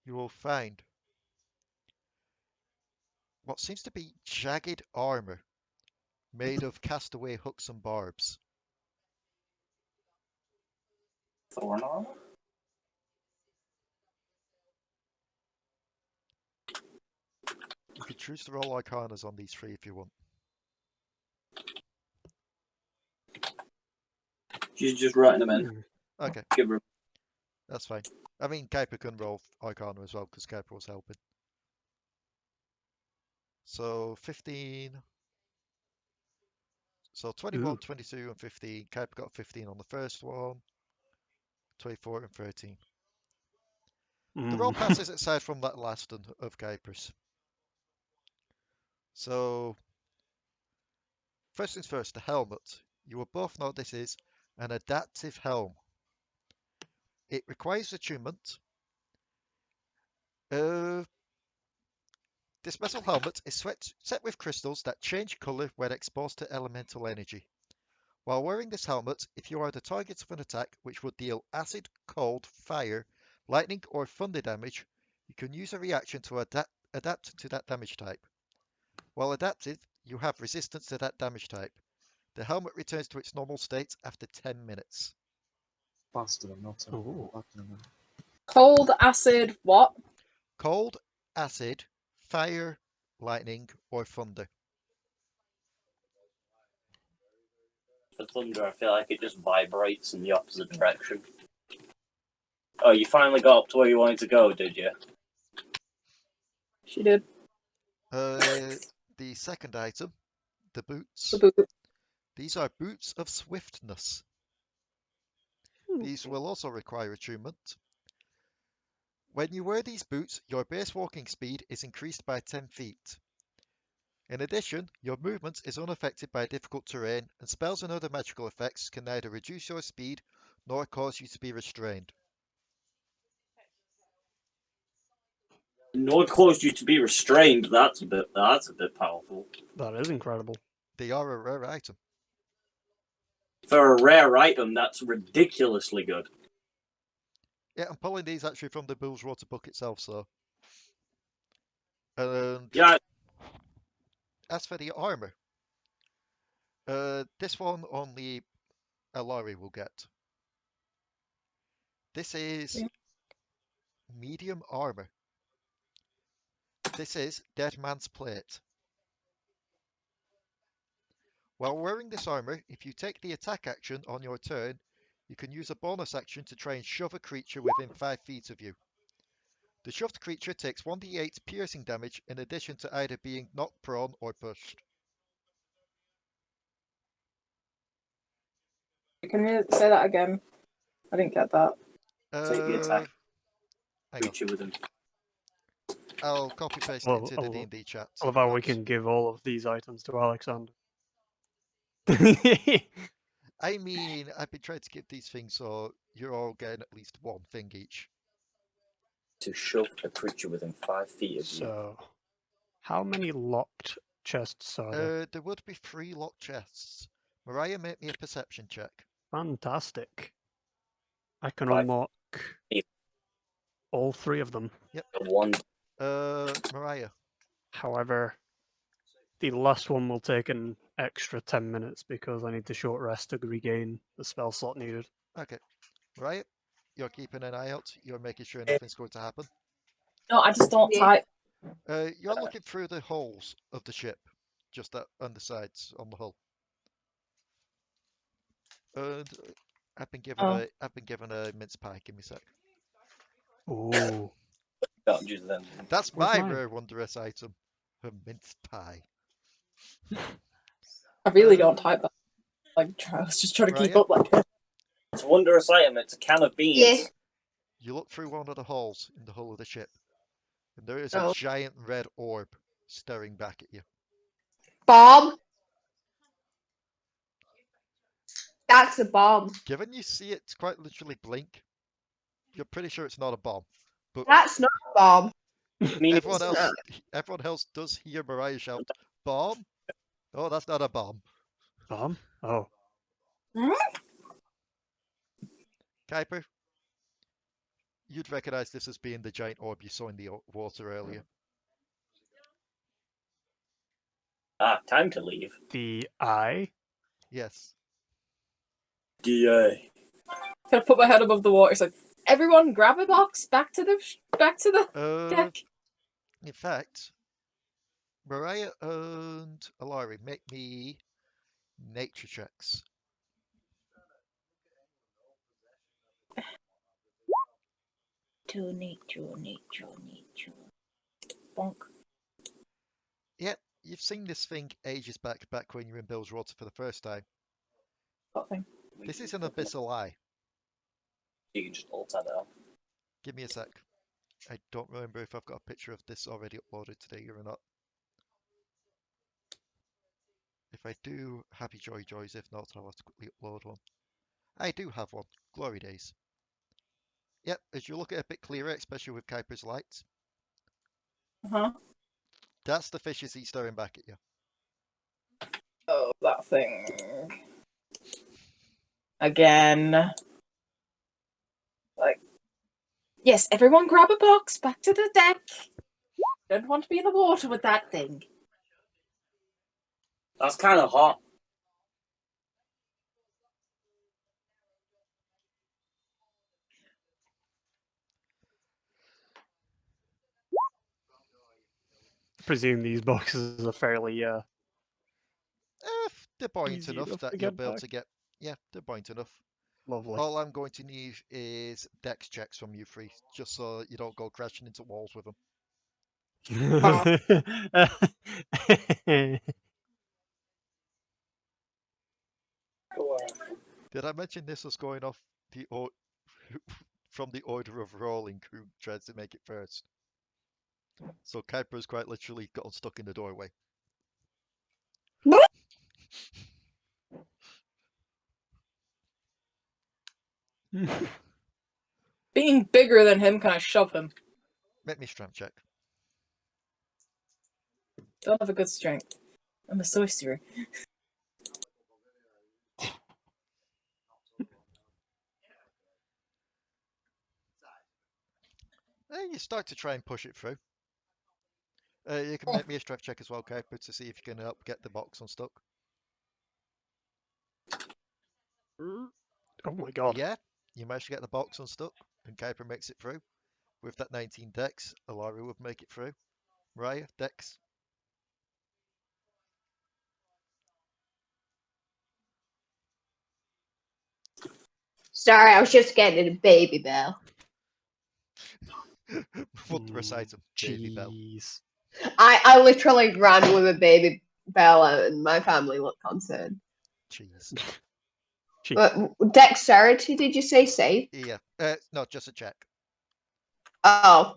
you will find what seems to be jagged armor made of castaway hooks and barbs. Thorn armor? You could choose to roll arcanas on these 3 if you want. She's just writing them in. Hmm. Okay, Give her. that's fine. I mean, Kuiper can roll arcana as well because Kuiper was helping. So 15. So 21, Ooh. 22, and 15. Kuiper got 15 on the first one. 24 and 13. The roll Mm. passes aside from that last one of Kuiper's. So, first things first, the helmet. You will both know this is an adaptive helm. It requires attunement. This metal helmet is set with crystals that change color when exposed to elemental energy. While wearing this helmet, if you are the target of an attack which would deal acid, cold, fire, lightning, or thunder damage, you can use a reaction to adapt to that damage type. While adapted, you have resistance to that damage type. The helmet returns to its normal state after 10 minutes. Faster than not. Ooh. Cold, acid, what? Cold, acid, fire, lightning, or thunder. For thunder, I feel like it just vibrates in the opposite direction. Oh, you finally got up to where you wanted to go, did you? She did. The the second item, the boots. The boot. These are boots of swiftness. These will also require attunement. When you wear these boots, your base walking speed is increased by 10 feet. In addition, your movement is unaffected by difficult terrain, and spells and other magical effects can neither reduce your speed nor cause you to be restrained. Nor caused you to be restrained. That's a bit powerful. That is incredible. They are a rare item. For a rare item, that's ridiculously good. Yeah, I'm pulling these actually from the Billswater book itself, so. And Yeah, as for the armor, this one only Alari will get. This is Yeah. medium armor. This is Dead Man's Plate. While wearing this armor, if you take the attack action on your turn, you can use a bonus action to try and shove a creature within 5 feet of you. The shoved creature takes 1d8 piercing damage in addition to either being knocked prone or pushed. Can you say that again? I didn't get that. Take the attack. Hang on, Creature within. I'll copy paste it Well, into the D&D chat. I love how we That's- can give all of these items to Alexander. I mean, I've been trying to give these things so you're all getting at least one thing each. To shove a creature within 5 feet of you. So, how many locked chests are there? There would be 3 locked chests. Mariah, make me a perception check. Fantastic. I can Five. unlock Eight. all 3 of them. One. Mariah. However, the last one will take an extra 10 minutes because I need to short rest to regain the spell slot needed. Okay. Mariah, you're keeping an eye out. You're making sure nothing's going to happen. No, I just don't Yeah. type. You're looking through the holes of the ship, just on the sides, on the hull. And I've been given a mince pie. Give me a sec. Ooh. Don't use them. That's Where's my mine? rare wondrous item. A mince pie. I really don't type that. Like, I was just trying to keep Mariah? up. Like, It's a wondrous item. It's a can of beans. Yeah. You look through one of the holes in the hull of the ship, and there is a Oh. giant red orb staring back at you. Bomb. That's a bomb. Given you see it quite literally blink, you're pretty sure it's not a bomb. But That's not a bomb. I mean, everyone else does hear Mariah shout, "Bomb!" Oh, that's not a bomb. Bomb? Oh. Kuiper, you'd recognize this as being the giant orb you saw in the water earlier. time to leave. The eye? Yes. DA. can I put my head above the water? It's like, everyone, grab a box. Back to the deck. In fact, Mariah and Alari, make me nature checks. Nature. Bonk. Yeah, you've seen this thing ages back when you were in Billswater for the first time. That thing. This is an abyssal eye. You can just alt that out. Give me a sec. I don't remember if I've got a picture of this already uploaded today or not. If I do, happy joys. If not, I'll have to quickly upload one. I do have one. Glory days. Yep, as you look at it a bit clearer, especially with Kuiper's lights, Uh-huh. that's the fish as he's staring back at you. Oh, that thing. Again. Like, yes, everyone grab a box. Back to the deck. Don't want to be in the water with that thing. That's kind of hot. I presume these boxes are fairly They're buoyant easy enough enough that to you'll get be able back. to get. Yeah, they're buoyant enough. Lovely. All I'm going to need is dex checks from you three, just so you don't go crashing into walls with them. Did I mention this was going off the from the order of rolling who tries to make it first? So Kuiper's quite literally got stuck in the doorway. Being bigger than him, can I shove him? Make me strength check. Don't have a good strength. I'm a sorcerer. You start to try and push it through. You can make me a strength check as well, Kuiper, to see if you can help get the box unstuck. Oh my god. Yeah, you manage to get the box unstuck, and Kuiper makes it through. With that 19 dex, Alari would make it through. Mariah, dex. Sorry, I was just getting a baby bell. Wondrous item, baby bell. Jeez. I literally ran with a baby bell and my family looked concerned. Jeez. Dexterity, did you say save? Yeah, no, just a check. Oh.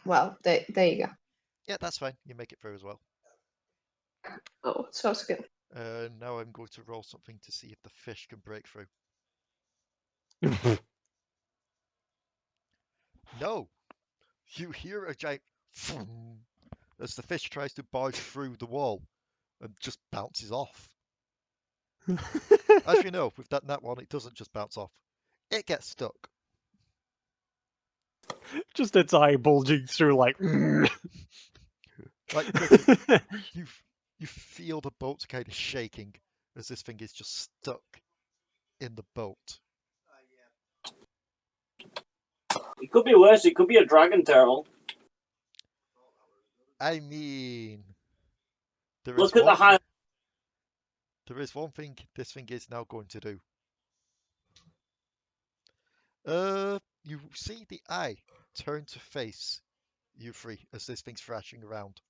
Well, there you go. Yeah, that's fine. You make it through as well. Oh, sounds good. Now I'm going to roll something to see if the fish can break through. No! You hear a giant thum as the fish tries to barge through the wall and just bounces off. As you know, with that nat one, it doesn't just bounce off. It gets stuck. Just its eye bulging through like. Like, you feel the boat kind of shaking as this thing is just stuck in the boat. It could be worse. It could be a dragon turtle. I mean, there Look at the high. There is one thing this thing is now going to do. You see the eye turn to face you three as this thing's thrashing around.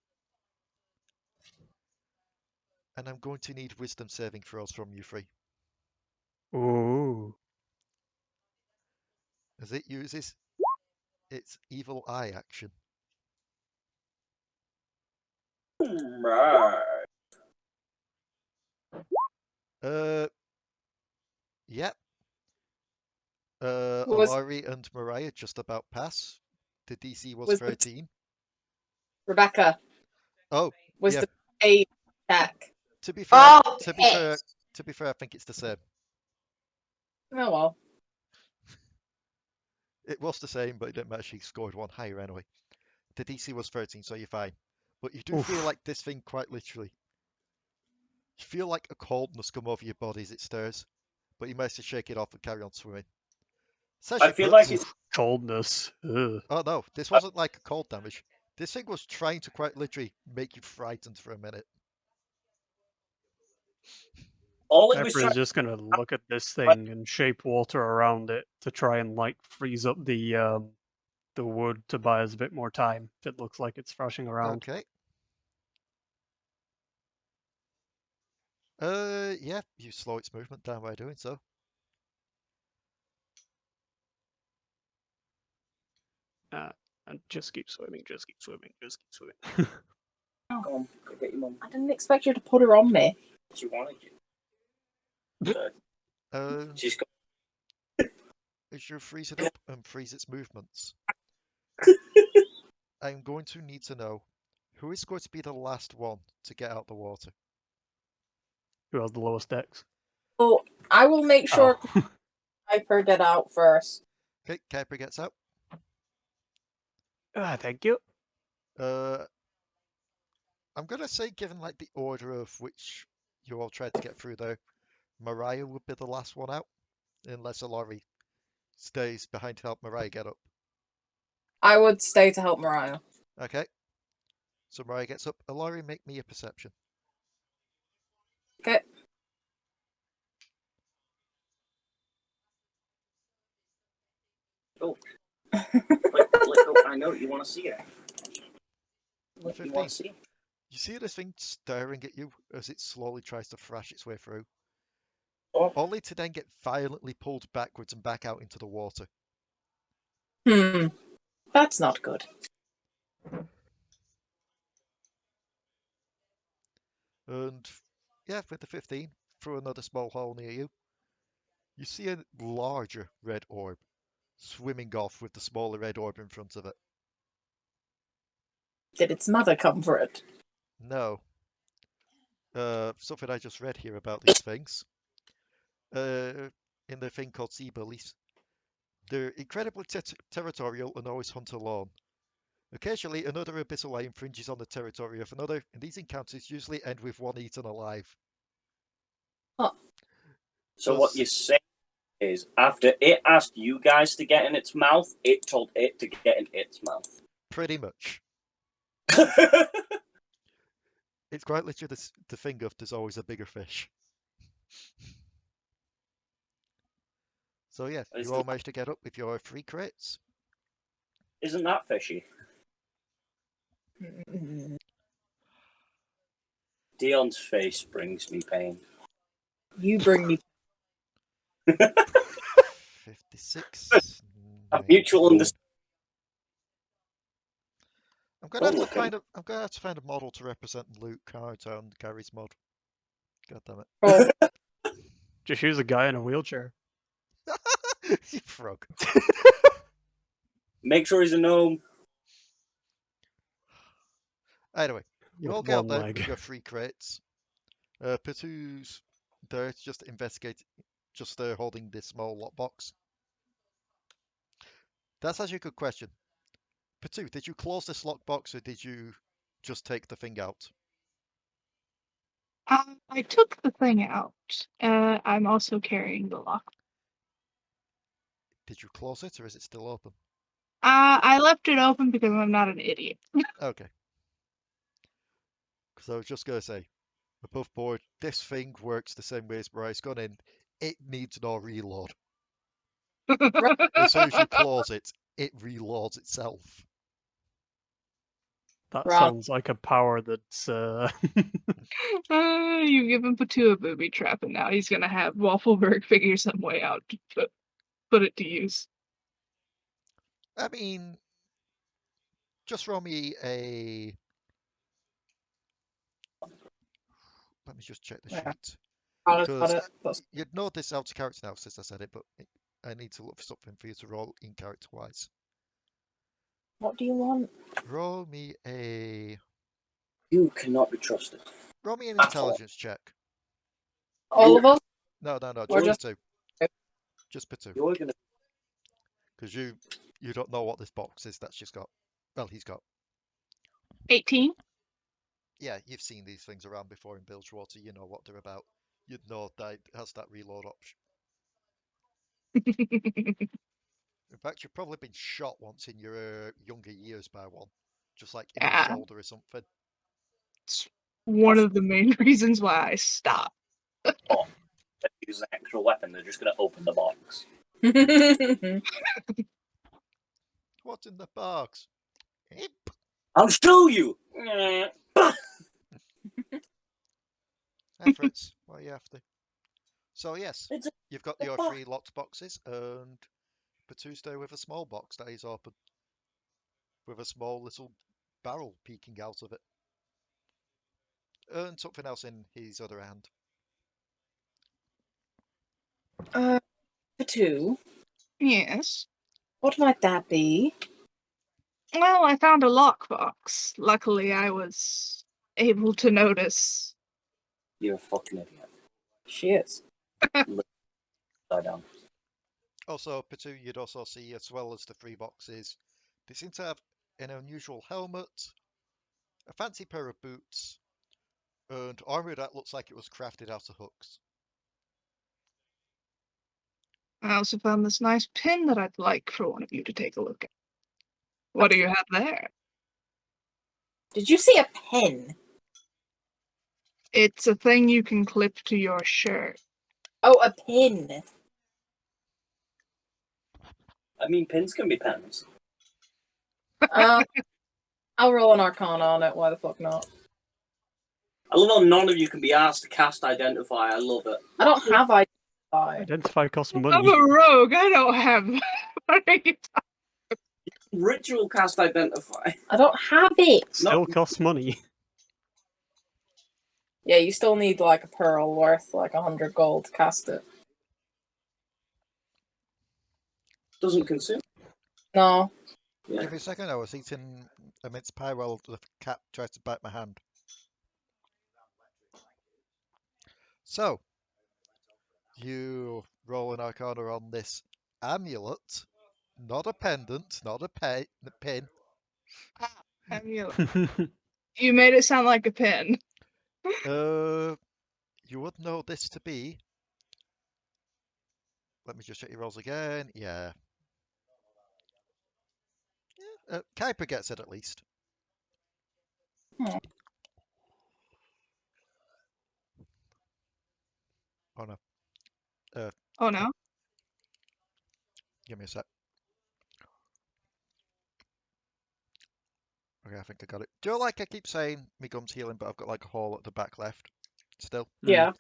And I'm going to need wisdom saving throws from you three. Ooh. As it uses its evil eye action. Yep. Alari and Mariah just about pass. The DC was 13. Rebecca. Oh, Was yeah. the A attack. To be fair, Oh, to be fair, I think it's the same. Oh well. It was the same, but it didn't matter. She scored one higher anyway. The DC was 13, so you're fine. But you do feel like this thing quite literally. You feel like a coldness come over your body as it stirs, but you manage to shake it off and carry on swimming. I feel like it's coldness. Ugh. Oh no, this wasn't like a cold damage. This thing was trying to quite literally make you frightened for a minute. all it was Kuiper trying. is just gonna look at this thing and shape water around it to try and like freeze up the wood to buy us a bit more time. If it looks like it's thrashing around. Okay. Yeah, you slow its movement down by doing so. And just keep swimming, just keep swimming, just keep swimming. Come on, go get your mum. I didn't expect you to put her on me. She wanted you. She's got. As you freeze it up and freeze its movements, I'm going to need to know who is going to be the last one to get out the water. Who has the lowest dex? Oh, I will make sure Kuiper get out first. Okay, Kuiper gets out. Thank you. I'm gonna say, given like the order of which you all tried to get through there, Mariah would be the last one out, unless Alari stays behind to help Mariah get up. I would stay to help Mariah. Okay. So Mariah gets up. Alari, make me a perception. Okay. Oh. Let go, I know. out what you want to see. What you want to 15. see? You see this thing staring at you as it slowly tries to thrash its way through, Oh, only to then get violently pulled backwards and back out into the water. That's not good. And yeah, with the 15, through another small hole near you, you see a larger red orb swimming off with the smaller red orb in front of it. Did its mother come for it? No. Something I just read here about these things. In the thing called sea bullies. They're incredibly territorial and always hunt alone. Occasionally, another abyssal eye infringes on the territory of another, and these encounters usually end with one eaten alive. so what Plus- you're saying is, after it asked you guys to get in its mouth, it told it to get in its mouth. Pretty much. It's quite literally the thing of there's always a bigger fish. So yeah, you all managed to get up with your 3 crates. Isn't that fishy? Dion's face brings me pain. You bring me. 56. A mutual 94. understanding. I'm gonna have to Okay. find a model to represent Luke cards on Gary's mod. God damn it. Oh, Just use a guy in a wheelchair. You frog. Make sure he's a gnome. Anyway, you With all get out one there leg. with your 3 crates. Potoo's there to just investigate, just holding this small lockbox. That's actually a good question. Potoo, did you close this lockbox or did you just take the thing out? I took the thing out. I'm also carrying the lock. Did you close it or is it still open? I left it open because I'm not an idiot. Okay. Because I was just going to say, above board, this thing works the same way as where it's gone in. It needs no reload. As soon as you close it, it reloads itself. That Rob. sounds like a power that's You give him Potoo a booby trap, and now he's gonna have Waffleberg figure some way out to put it to use. I mean, just roll me a... Let me just check the Yeah. sheet. got Because it. That's- you'd know this out of character now since I said it, but I need to look for something for you to roll in character-wise. What do you want? Roll me a... You cannot be trusted. Roll me an intelligence check. All of us? No, Or just just- Potoo. Just Potoo. You're gonna. Because you don't know what this box is that she's got. Well, he's got. 18. Yeah, you've seen these things around before in Bilgewater. You know what they're about. You'd know that it has that reload option. In fact, you've probably been shot once in your younger years by one. Just like in the Yeah. shoulder or something. It's one of the main reasons why I stopped. Use an actual weapon. They're just gonna open the box. What's in the box? Imp. I'll show you. Efforts. What are you after? So yes, It's a you've got your box. 3 locked boxes, and Potoo's there with a small box that is open, with a small little barrel peeking out of it, and something else in his other hand. Potoo, Yes. what might that be? Well, I found a lockbox. Luckily, I was able to notice. You're a fucking idiot. She is. Lie down. Also, Potoo, you'd also see, as well as the 3 boxes, they seem to have an unusual helmet, a fancy pair of boots, and armor that looks like it was crafted out of hooks. I also found this nice pin that I'd like for one of you to take a look at. What do you have there? Did you see a pen? It's a thing you can clip to your shirt. Oh, a pin. I mean, pins can be pens. I'll roll an Arcana on it. Why the fuck not? I love how none of you can be asked to cast Identify. I love it. I don't have Identify. Identify costs I'm money. a rogue. I don't have. What are you Ritual cast Identify. I don't have it. Still costs money. Yeah, you still need like a pearl worth like 100 gold to cast it. Doesn't consume. No. Yeah. Give me a second. I was eating a mince pie while the cat tried to bite my hand. So, you roll an Arcana on this amulet, not a pendant, not a pin. amulet? You made it sound like a pin. You would know this to be. Let me just check your rolls again. Yeah. Kuiper gets it at least. Hmm. Oh no. Oh no. Give me a sec. Okay, I think I got it. Do you know, like I keep saying, my gum's healing, but I've got like a hole at the back left still? Yeah.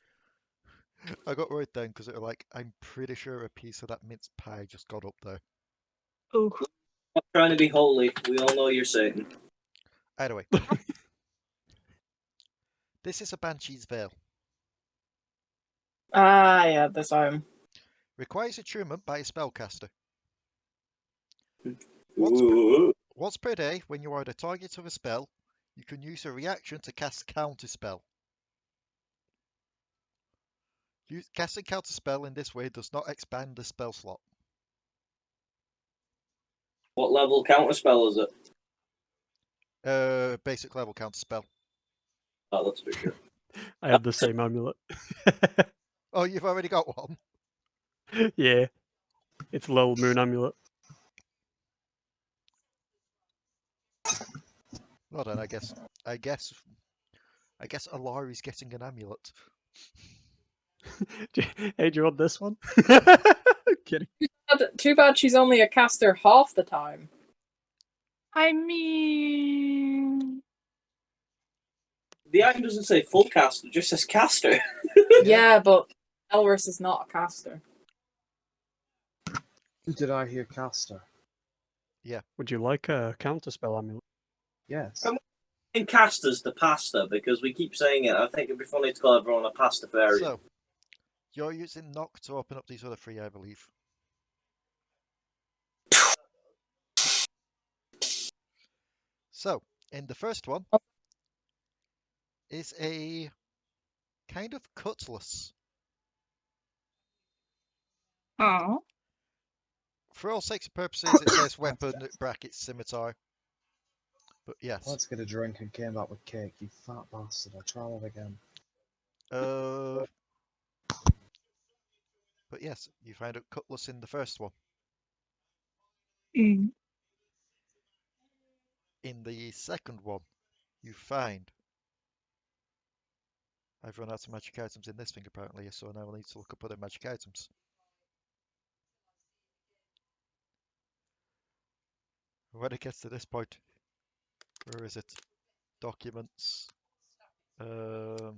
I got worried then because it was like, I'm pretty sure a piece of that mince pie just got up there. Oh. I'm trying to be holy. We all know you're Satan. Anyway. This is a Banshee's Veil. Ah, yeah, this home. Requires attunement by a spellcaster. Ooh. Once per day, when you are the target of a spell, you can use a reaction to cast counterspell. Casting counterspell in this way does not expand the spell slot. What level counterspell is it? Basic level counterspell. Oh, that's for sure. I have the same amulet. Oh, you've already got one? Yeah. It's Lil Moon amulet. Well then, I guess Alari's getting an amulet. Hey, do you want this one? Kidding. Too bad she's only a caster half the time. I mean, The item doesn't say full caster, it just says caster. Yeah, but Delris is not a caster. Did I hear caster? Would you like a counterspell amulet? Yes. In casters to pasta, because we keep saying it. I think it'd be funny to call everyone a pasta fairy. So, you're using knock to open up these other three, I believe. So, in the first one is a kind of cutlass. oh, For all sakes and purposes, it says weapon brackets scimitar. But yes. Let's get a drink and came back with cake, you fat bastard. I'll try that again. But yes, you find a cutlass in the first one. mm. In the second one, you find... I've run out of magic items in this thing apparently, so now I need to look up other magic items. When it gets to this point, where is it? Documents. I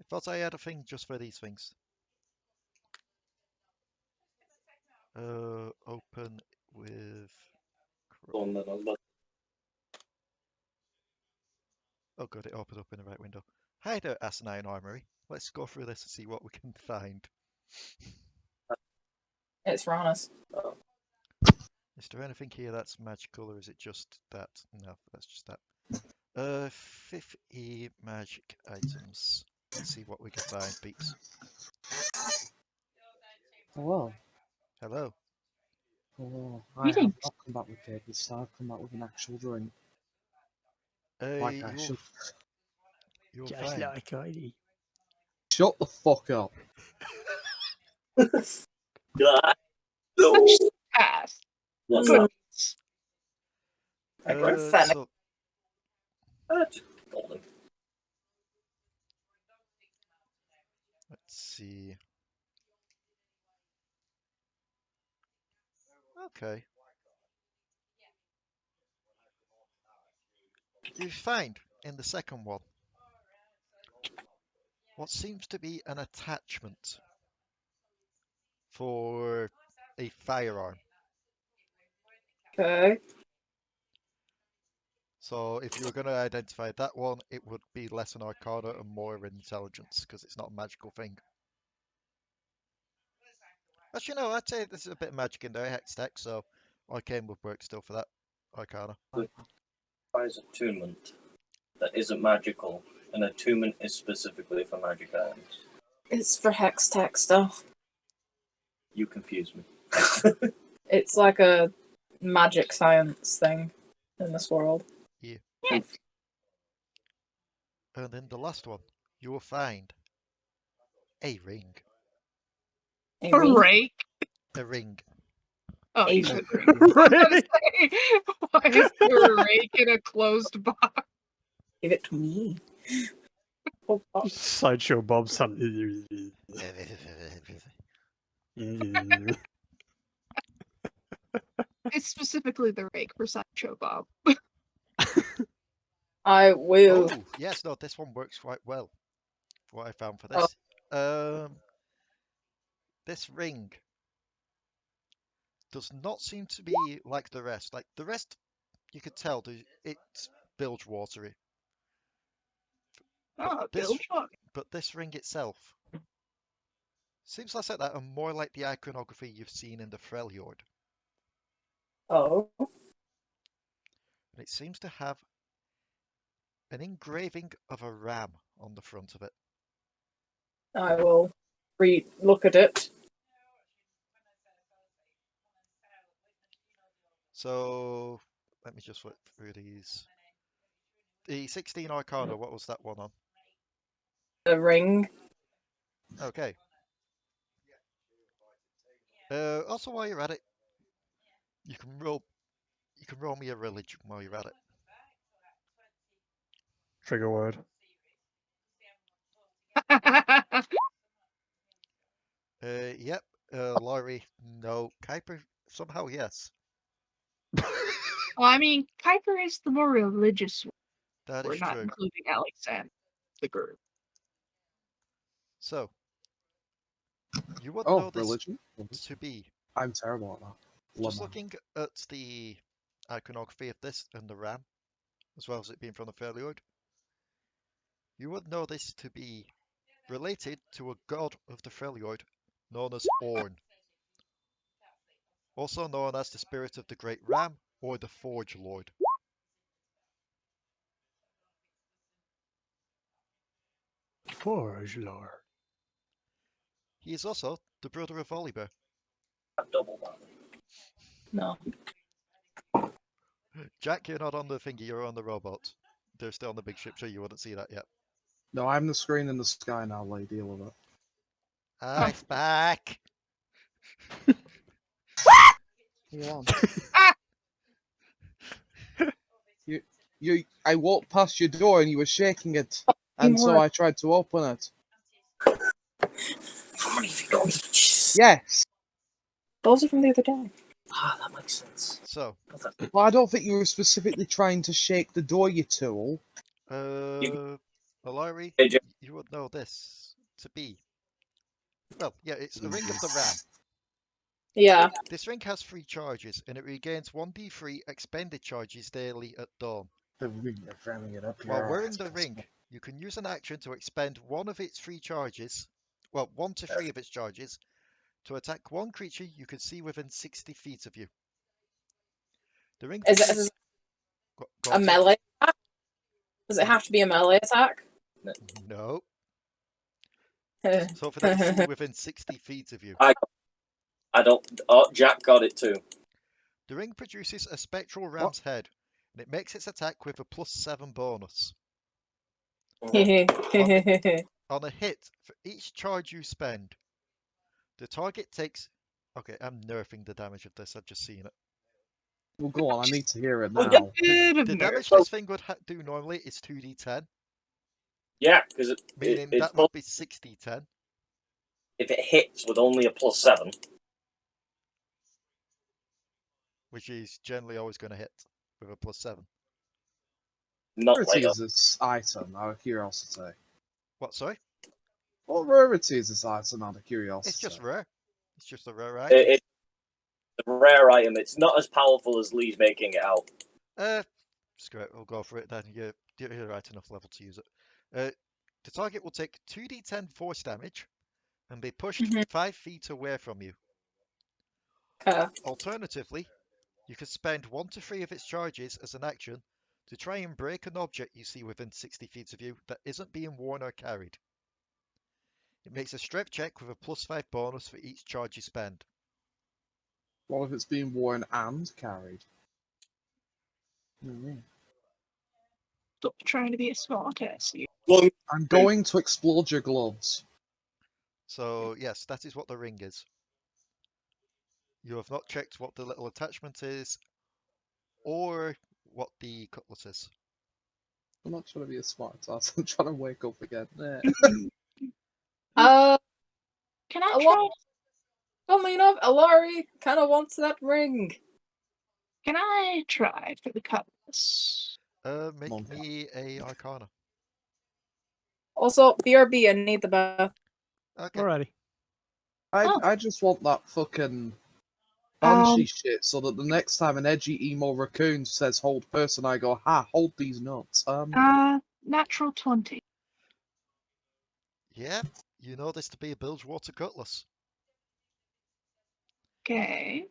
thought I had a thing just for these things. Open with... One that I was about- Oh good, it opened up in the right window. Hi there, Asinine Armory. Let's go through this and see what we can find. It's Ranna's. Is there anything here that's magical, or is it just that? No, that's just that. 50 magic items. Let's see what we can find, peeps. Hello. Hello. Hello. I have Greetings. not come back with cake, this time I've come back with an actual drink. Uh, Like I you'll, should. you'll Just find. like Heidi. Shut the fuck up. God. No. Pass. What's Good. that? So, Golden. let's see. Okay. You find in the second one what seems to be an attachment for a firearm. Okay. So if you were going to identify that one, it would be less an arcana and more intelligence, because it's not a magical thing. Actually, no, I'd say there's a bit of magic in there, hex tech, so arcane would work still for that arcana. Requires attunement that isn't magical, and attunement is specifically for magic items. It's for hex tech stuff. You confuse me. It's like a magic science thing in this world. Yeah. Yes. And then the last one, you will find a ring. A A ring? rake? A ring. Oh, A you said ring. I was gonna ring. say, why is there a rake in a closed box? Give it to me. Oh, oh. Sideshow Bob something. It's specifically the rake for Sideshow Bob. I will. Oh, yes, no, this one works quite well. For what I found for this. This ring does not seem to be like the rest. Like the rest, you could tell it's bilge watery. Oh, this- Bill Chuck. But this ring itself seems less like that and more like the iconography you've seen in the Freljord. Oh. And it seems to have an engraving of a ram on the front of it. I will look at it. So let me just flip through these. The 16 Arcana, what was that one on? The ring. Okay. Also, while you're at it, you can roll me a religion while you're at it. Trigger word. Yep. Alari, no. Kuiper, somehow yes. Well, I mean, Kuiper is the more religious one. That We're is not true. including Alekxander the group. So, you would Oh, know this religion? to be, I'm terrible at that. just Lemon. looking at the iconography of this and the ram, as well as it being from the Freljord, you would know this to be related to a god of the Freljord known as Orn, also known as the spirit of the Great Ram or the Forge Lord. Forge Lord. He is also the brother of Oliver. Double that. No. Jack, you're not on the thingy, you're on the robot. They're still on the big ship, so you wouldn't see that yet. No, I'm the screen in the sky now, lady. Deal with it. Ah, it's back! Hold on. I walked past your door and you were shaking it, and so I tried to open it. How many have you got? Yes. Those are from the other day. Ah, that makes sense. So, Well, I don't think you were specifically trying to shake the door, you tool. Alari, Hey, Jack. you would know this to be. Well, yeah, it's a Ring of the Ram. Yeah. This ring has 3 charges, and it regains 1d3 expended charges daily at dawn. The ring of ramming it up While wearing the ring, you can use an action to expend one of its 3 charges, well, 1 to 3 of its charges, to attack one creature you can see within 60 feet of you. The ring Is produces... it Go a on, sorry. melee attack? Does it have to be a melee attack? No. So for that to see within 60 feet of you. I don't. Oh, Jack got it too. The ring produces a spectral ram's head, and it makes its attack with a +7 bonus. On a hit, for each charge you spend, the target takes... Okay, I'm nerfing the damage of this, I've just seen it. Well, go on, I need to hear it Oh, now. The damage this thing would do normally is 2d10, Yeah, because meaning it's that would be 6d10. if it hits with only a +7. Which is generally always going to hit with a +7. Not Rarity Lego. is this item, out of curiosity? What, sorry? What rarity is this item, out of curiosity? It's just rare. It's just a rare item. It's a rare item. It's not as powerful as Lee's making it out. Screw it, we'll go for it then. You're the right enough level to use it. The target will take 2d10 force damage and be pushed 5 feet away from you. Alternatively, you can spend 1 to 3 of its charges as an action to try and break an object you see within 60 feet of you that isn't being worn or carried. It makes a strength check with a +5 bonus for each charge you spend. What if it's being worn and carried? Stop trying to be a smart ass. I'm going to explode your gloves. So, yes, that is what the ring is. You have not checked what the little attachment is or what the cutlass is. I'm not trying to be a smart ass. I'm trying to wake up again. Can I try? Funnily enough, Alari kind of wants that ring. Can I try for the cutlass? Make me a Arcana. Also, BRB, I need the bath. Okay. Alrighty. I just want that fucking banshee shit so that the next time an edgy emo raccoon says hold person, I go, ha, hold these nuts. Natural 20. Yeah, you know this to be a Bilgewater cutlass. Okay.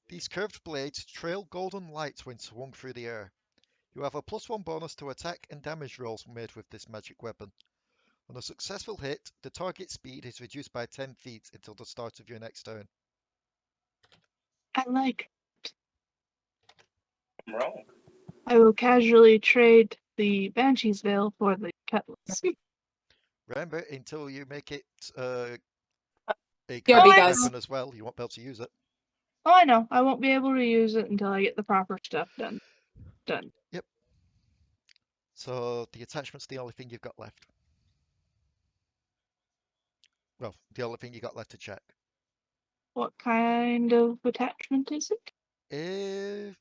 These curved blades trail golden light when swung through the air. You have a +1 bonus to attack and damage rolls made with this magic weapon. On a successful hit, the target speed is reduced by 10 feet until the start of your next turn. I like. I'm wrong. I will casually trade the Banshee's Veil for the cutlass. Remember, until you make it a BRB, curved guys. weapon as well, you won't be able to use it. Oh, I know. I won't be able to use it until I get the proper stuff done. Yep. So the attachment's the only thing you've got left. Well, the only thing you got left to check. What kind of attachment is it?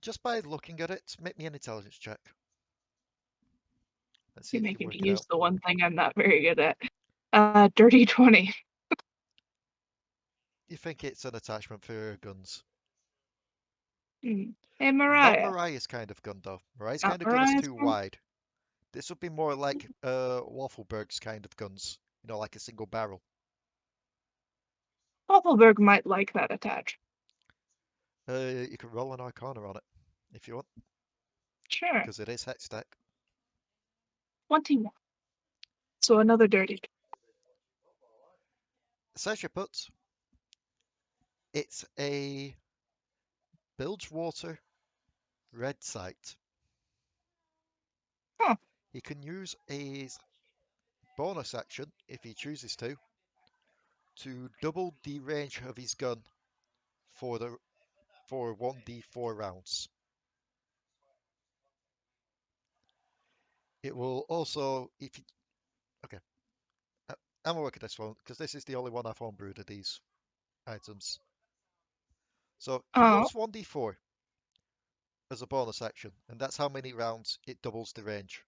Just by looking at it, make me an intelligence check. Let's see You're if you making work me it use out. the one thing I'm not very good at. Dirty 20. You think it's an attachment for guns. Hey, Not Mariah. Mariah's kind of gun, though. Mariah's Not kind of gun is Mariah's too gun? wide. This would be more like Waffleberg's kind of guns. You know, like a single barrel. Waffleberg might like that attachment. You can roll an Arcana on it, if you want, Sure. because it is Hextech. 21. So another dirty. Says you put, it's a Bilgewater red sight. Huh. He can use a bonus action, if he chooses to double the range of his gun for 1d4 rounds. It will also, if you, okay, I'm gonna work at this one because this is the only one I've homebrewed of these items. So he rolls 1d4 as a bonus action, and that's how many rounds it doubles the range.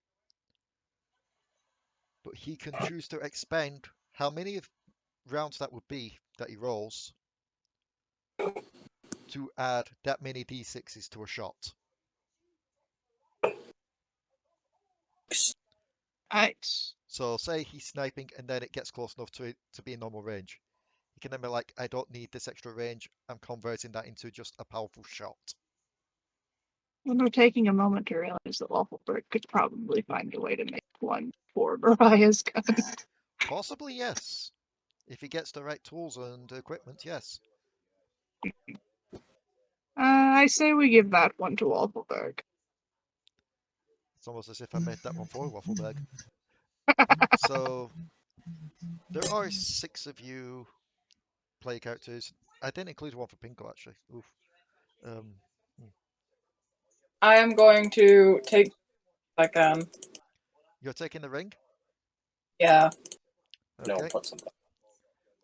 But he can choose to expend how many rounds that would be that he rolls to add that many d6s to a shot. Nice. So say he's sniping and then it gets close enough to be in normal range. He can then be like, I don't need this extra range. I'm converting that into just a powerful shot. When we're taking a moment to realize that Waffleberg could probably find a way to make one for Mariah's gun. Possibly, yes. If he gets the right tools and equipment, yes. I say we give that one to Waffleberg. It's almost as if I made that one for Waffleberg. So there are 6 of you play characters. I didn't include one for Pinco, actually. Oof. I am going to take I can. You're taking the ring? Yeah. Okay. No, put something.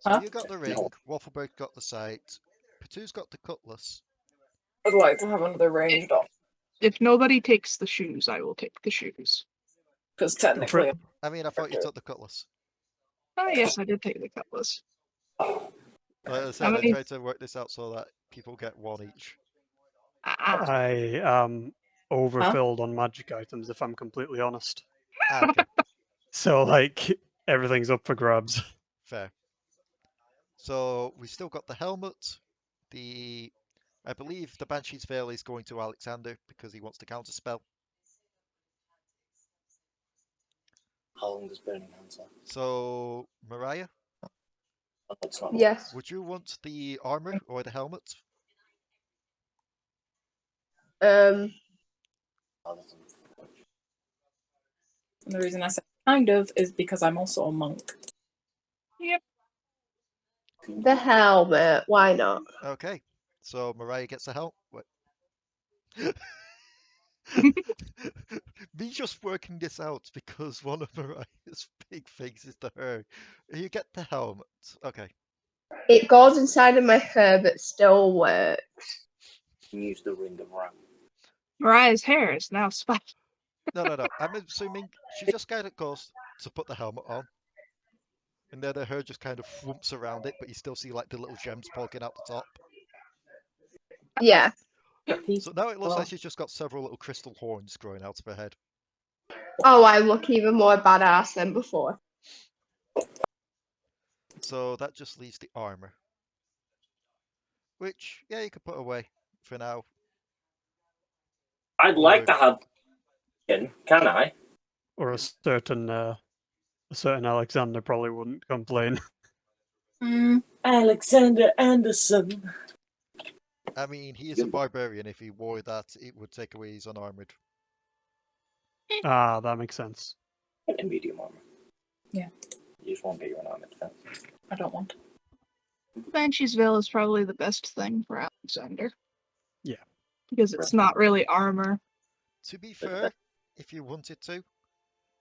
So Huh? you got the ring, Waffleberg got the sight, Potoo's got the cutlass. I'd like to have another ranged option. if nobody takes the shoes, I will take the shoes. Because Go for technically, it. I mean, I thought you took the cutlass. Oh yes, I did take the cutlass. Like I How said, I many? tried to work this out so that people get one each. Ah, I am overfilled on magic items, if I'm completely honest. Ah, okay, So, like, everything's up for grabs. fair. So we still got the helmet. I believe the Banshee's Veil is going to Alekxander because he wants to counterspell. How long does Burning Hands last? So Mariah, Oh, it's not. Yes. would you want the armor or the helmet? Um. Oh, that's unfortunate. and the reason I said kind of is because I'm also a monk. yep. The helmet. Why not? Okay, so Mariah gets a helmet. Me just working this out because one of Mariah's big things is the hair. You get the helmet. Okay. It goes inside of my hair, but still works. You can use the Ring of Ram. Mariah's hair is now spiked. No. I'm assuming she just kind of goes to put the helmet on. And then her hair just kind of whoops around it, but you still see like the little gems poking out the top. Yeah. So now it looks like she's just got several little crystal horns growing out of her head. Oh, I look even more badass than before. So that just leaves the armor. Which, yeah, you could put away for now. I'd like to have. Can I? Or a certain Alexander probably wouldn't complain. Alexander Anderson. I mean, he is a barbarian. If he wore that, it would take away his unarmored. Ah, that makes sense. In medium armor. Yeah. You just won't get your unarmored defense. I don't want. Banshee's Veil is probably the best thing for Alexander. Yeah. Because it's not really armor. To be fair, if you wanted to,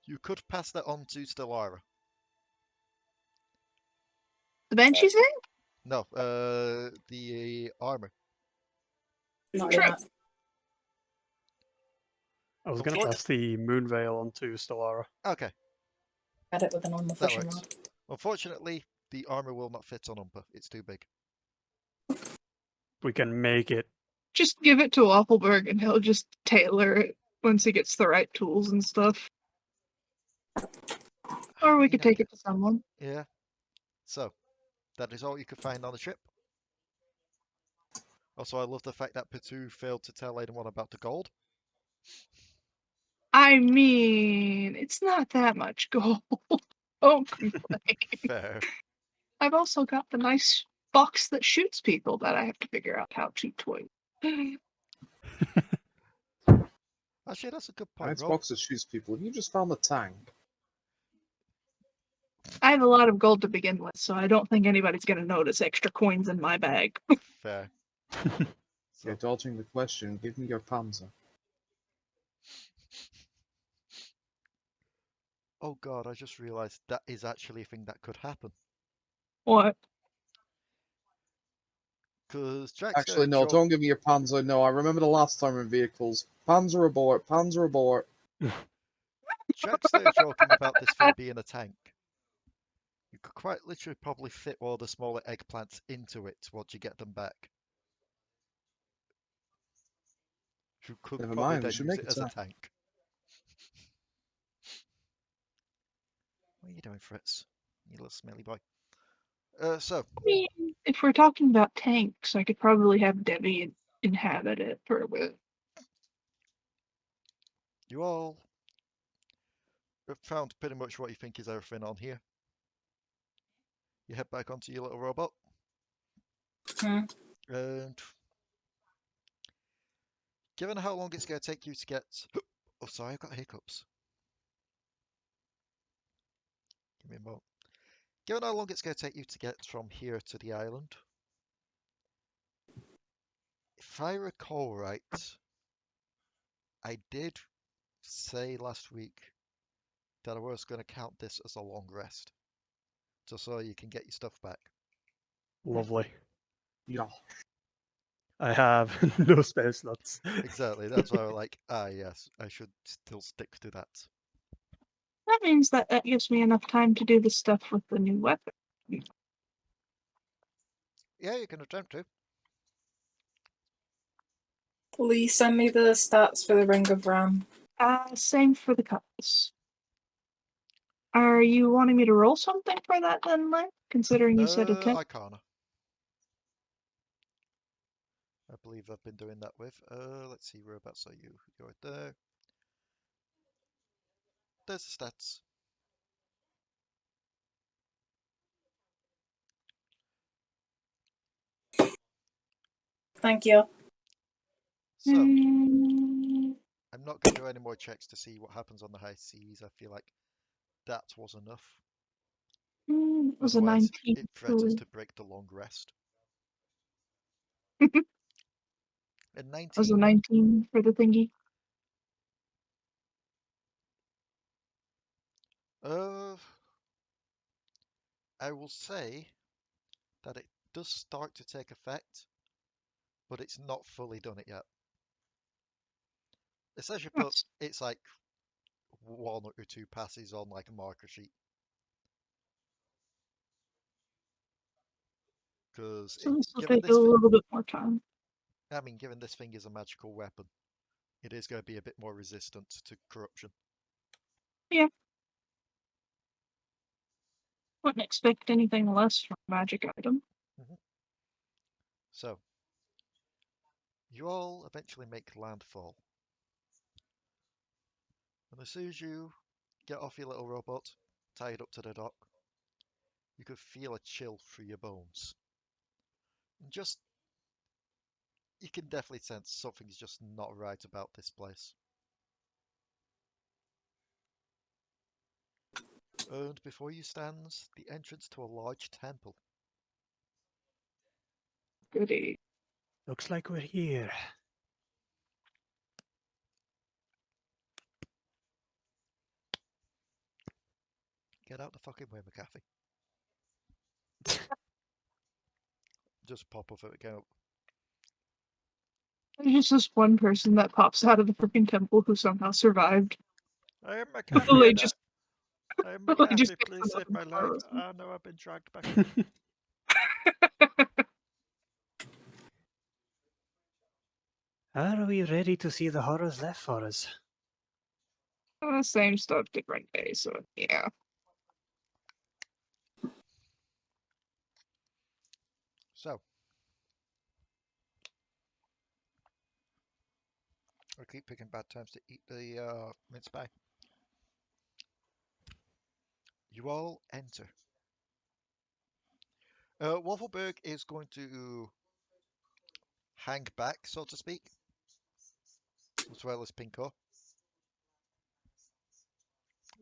you could pass that on to Stellara. The Banshee's Veil? No, the armor. Not True. that. I was going to pass the Moon Veil onto Stellara. Okay, Had it with a normal that fishing works. rod. Unfortunately, the armor will not fit on Umpa. It's too big. We can make it. Just give it to Waffleberg and he'll just tailor it once he gets the right tools and stuff. Or we could take it to someone. Yeah. So, that is all you could find on the trip. Also, I love the fact that Potoo failed to tell anyone about the gold. I mean, it's not that much gold. Don't complain. Fair. I've also got the nice box that shoots people that I have to figure out how to toy. Actually, that's a good point, Nice Rob. box that shoots people. Have you just found the tank? I have a lot of gold to begin with, so I don't think anybody's going to notice extra coins in my bag. Fair. You're dodging the question. Give me your panzer. Oh god, I just realised that is actually a thing that could happen. What? Because Actually, no, don't give me your panzer. No, I remember the last time in vehicles. Panzer abort, panzer abort. Jack started joking about this thing being a tank. You could quite literally probably fit all the smaller eggplants into it once you get them back. You could Never probably mind, we then should use make it a as a tank. tank. What are you doing, Fritz? You little smelly boy. So, I mean, if we're talking about tanks, I could probably have Debbie inhabit it for a bit. you all have found pretty much what you think is everything on here. You head back onto your little robot. And given how long it's going to take you to get... Oh, sorry, I've got hiccups. Give me a moment. Given how long it's going to take you to get from here to the island, if I recall right, I did say last week that I was going to count this as a long rest, just so you can get your stuff back. Lovely. Yeah. I have no spell slots. Exactly. That's why I'm like, yes, I should still stick to that. That means that gives me enough time to do the stuff with the new weapon. Yeah, you can attempt to. Please send me the stats for the Ring of Ram. Same for the compass. Are you wanting me to roll something for that then, Lynn? Considering you said attempt. Arcana. I believe I've been doing that with. Let's see, whereabouts are you? You're there. There's the stats. Thank you. So, Mm, I'm not going to do any more checks to see what happens on the high seas. I feel like that was enough. it was a Otherwise, 19. it threatens to break the long rest. It And was a 19. 19 for the thingy. I will say that it does start to take effect, but it's not fully done it yet. It says you put, Yes. it's like 1 or 2 passes on like a marker sheet. Because So this will given take a this thing, little bit more time. I mean, given this thing is a magical weapon, it is going to be a bit more resistant to corruption. Yeah. Wouldn't expect anything less from a magic item. So, you all eventually make landfall. And as soon as you get off your little robot, tied up to the dock, you could feel a chill through your bones. And just, you can definitely sense something's just not right about this place. And before you stands the entrance to a large temple. Goody. Looks like we're here. Get out the fucking way, McAfee. Just pop off it again. There's just this one person that pops out of the freaking temple who somehow survived. I am Lily McAfee. just, I am Lily just McAfee. picks Please him up save and my life. throws him. Ah, no, I've been dragged back in. Are we ready to see the horrors left for us? Same stuff, different day, so yeah. So, I keep picking bad times to eat the mince pie. You all enter. Waffleberg is going to hang back, so to speak, as well as Pinco.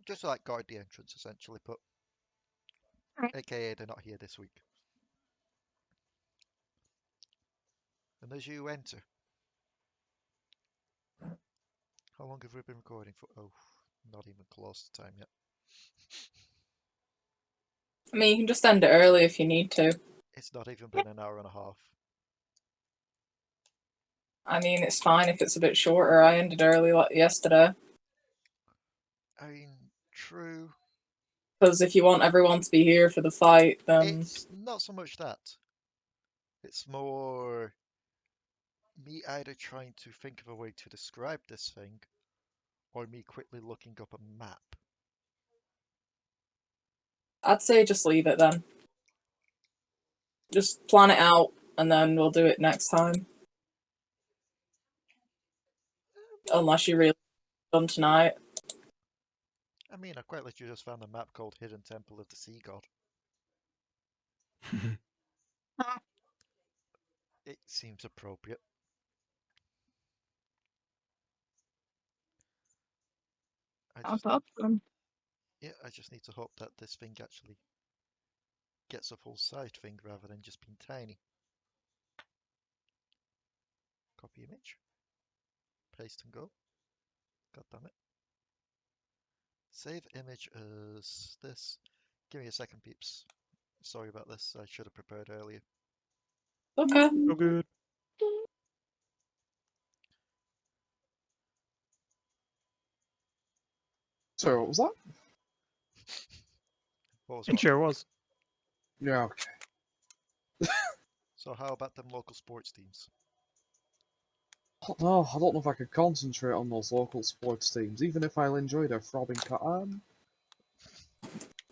Just like guard the entrance, essentially, but Right. AKA they're not here this week. And as you enter, how long have we been recording for? Oh, not even close to time yet. I mean, you can just end it early if you need to. It's not even been an hour and a half. I mean, it's fine if it's a bit shorter. I ended early like yesterday. I mean, true. Because if you want everyone to be here for the fight, then It's not so much that. It's more me either trying to think of a way to describe this thing, or me quickly looking up a map. I'd say just leave it then. Just plan it out, and then we'll do it next time. Unless you really done tonight. I mean, I quite literally just found a map called Hidden Temple of the Sea God. It seems appropriate. I just need to hope that this thing actually gets a full-sized thing rather than just being tiny. Copy image. Paste and go. God damn it. Save image as this. Give me a second, peeps. Sorry about this. I should have prepared earlier. Okay. So good. Sorry, what was that? What was It what? sure was. Yeah, okay. So how about them local sports teams? No, I don't know if I could concentrate on those local sports teams, even if I'll enjoy their throbbing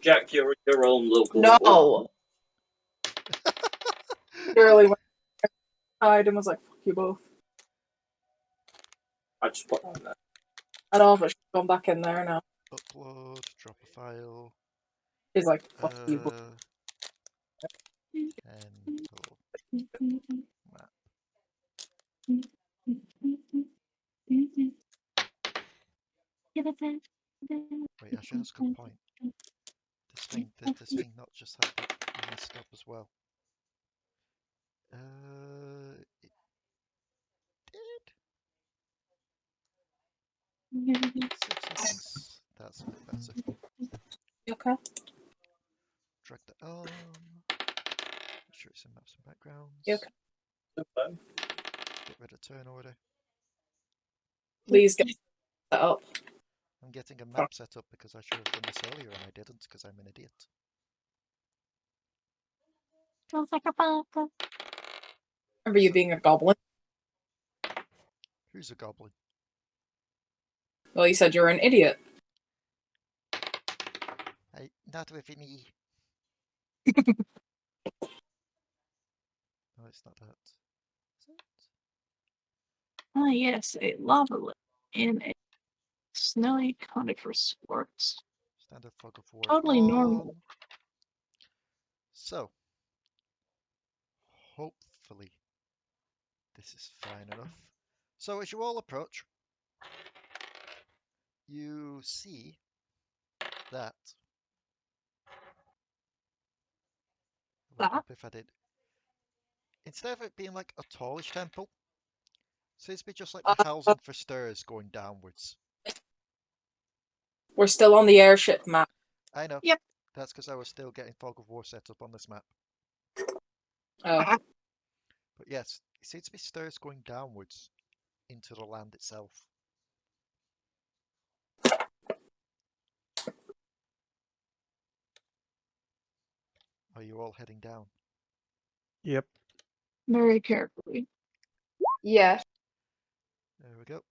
Jack, you're in your own local. No. Literally went outside and was like, fuck you both. I just put on that. And all of us should gone back in there now. Upload, drop a file. He's like, fuck you both. Handle map. Wait, actually that's a good point. This thing, did this thing not just have that messed up as well? It did. 6 That's a bit better. You okay? Drag that on. Make sure it's in maps and backgrounds. You okay? Okay. Get rid of turn order. Please get set up. I'm getting a map set up because I should have done this earlier and I didn't because I'm an idiot. Remember you being a goblin? Who's a goblin? Well, you said you're an idiot. Not with an E. No, it's not that. Is it? Ah, yes, a lava lake in a snowy coniferous forest. Standard fog of war. Totally normal. So, hopefully, this is fine enough. So, as you all approach, you see that. Look up if I did. Instead of it being like a tallish temple, seems to be just like the housing for stairs going downwards. We're still on the airship map. I know. Yep. That's because I was still getting fog of war set up on this map. Oh. But yes, it seems to be stairs going downwards into the land itself. Are you all heading down? Yep. Very carefully. Yes. There we go.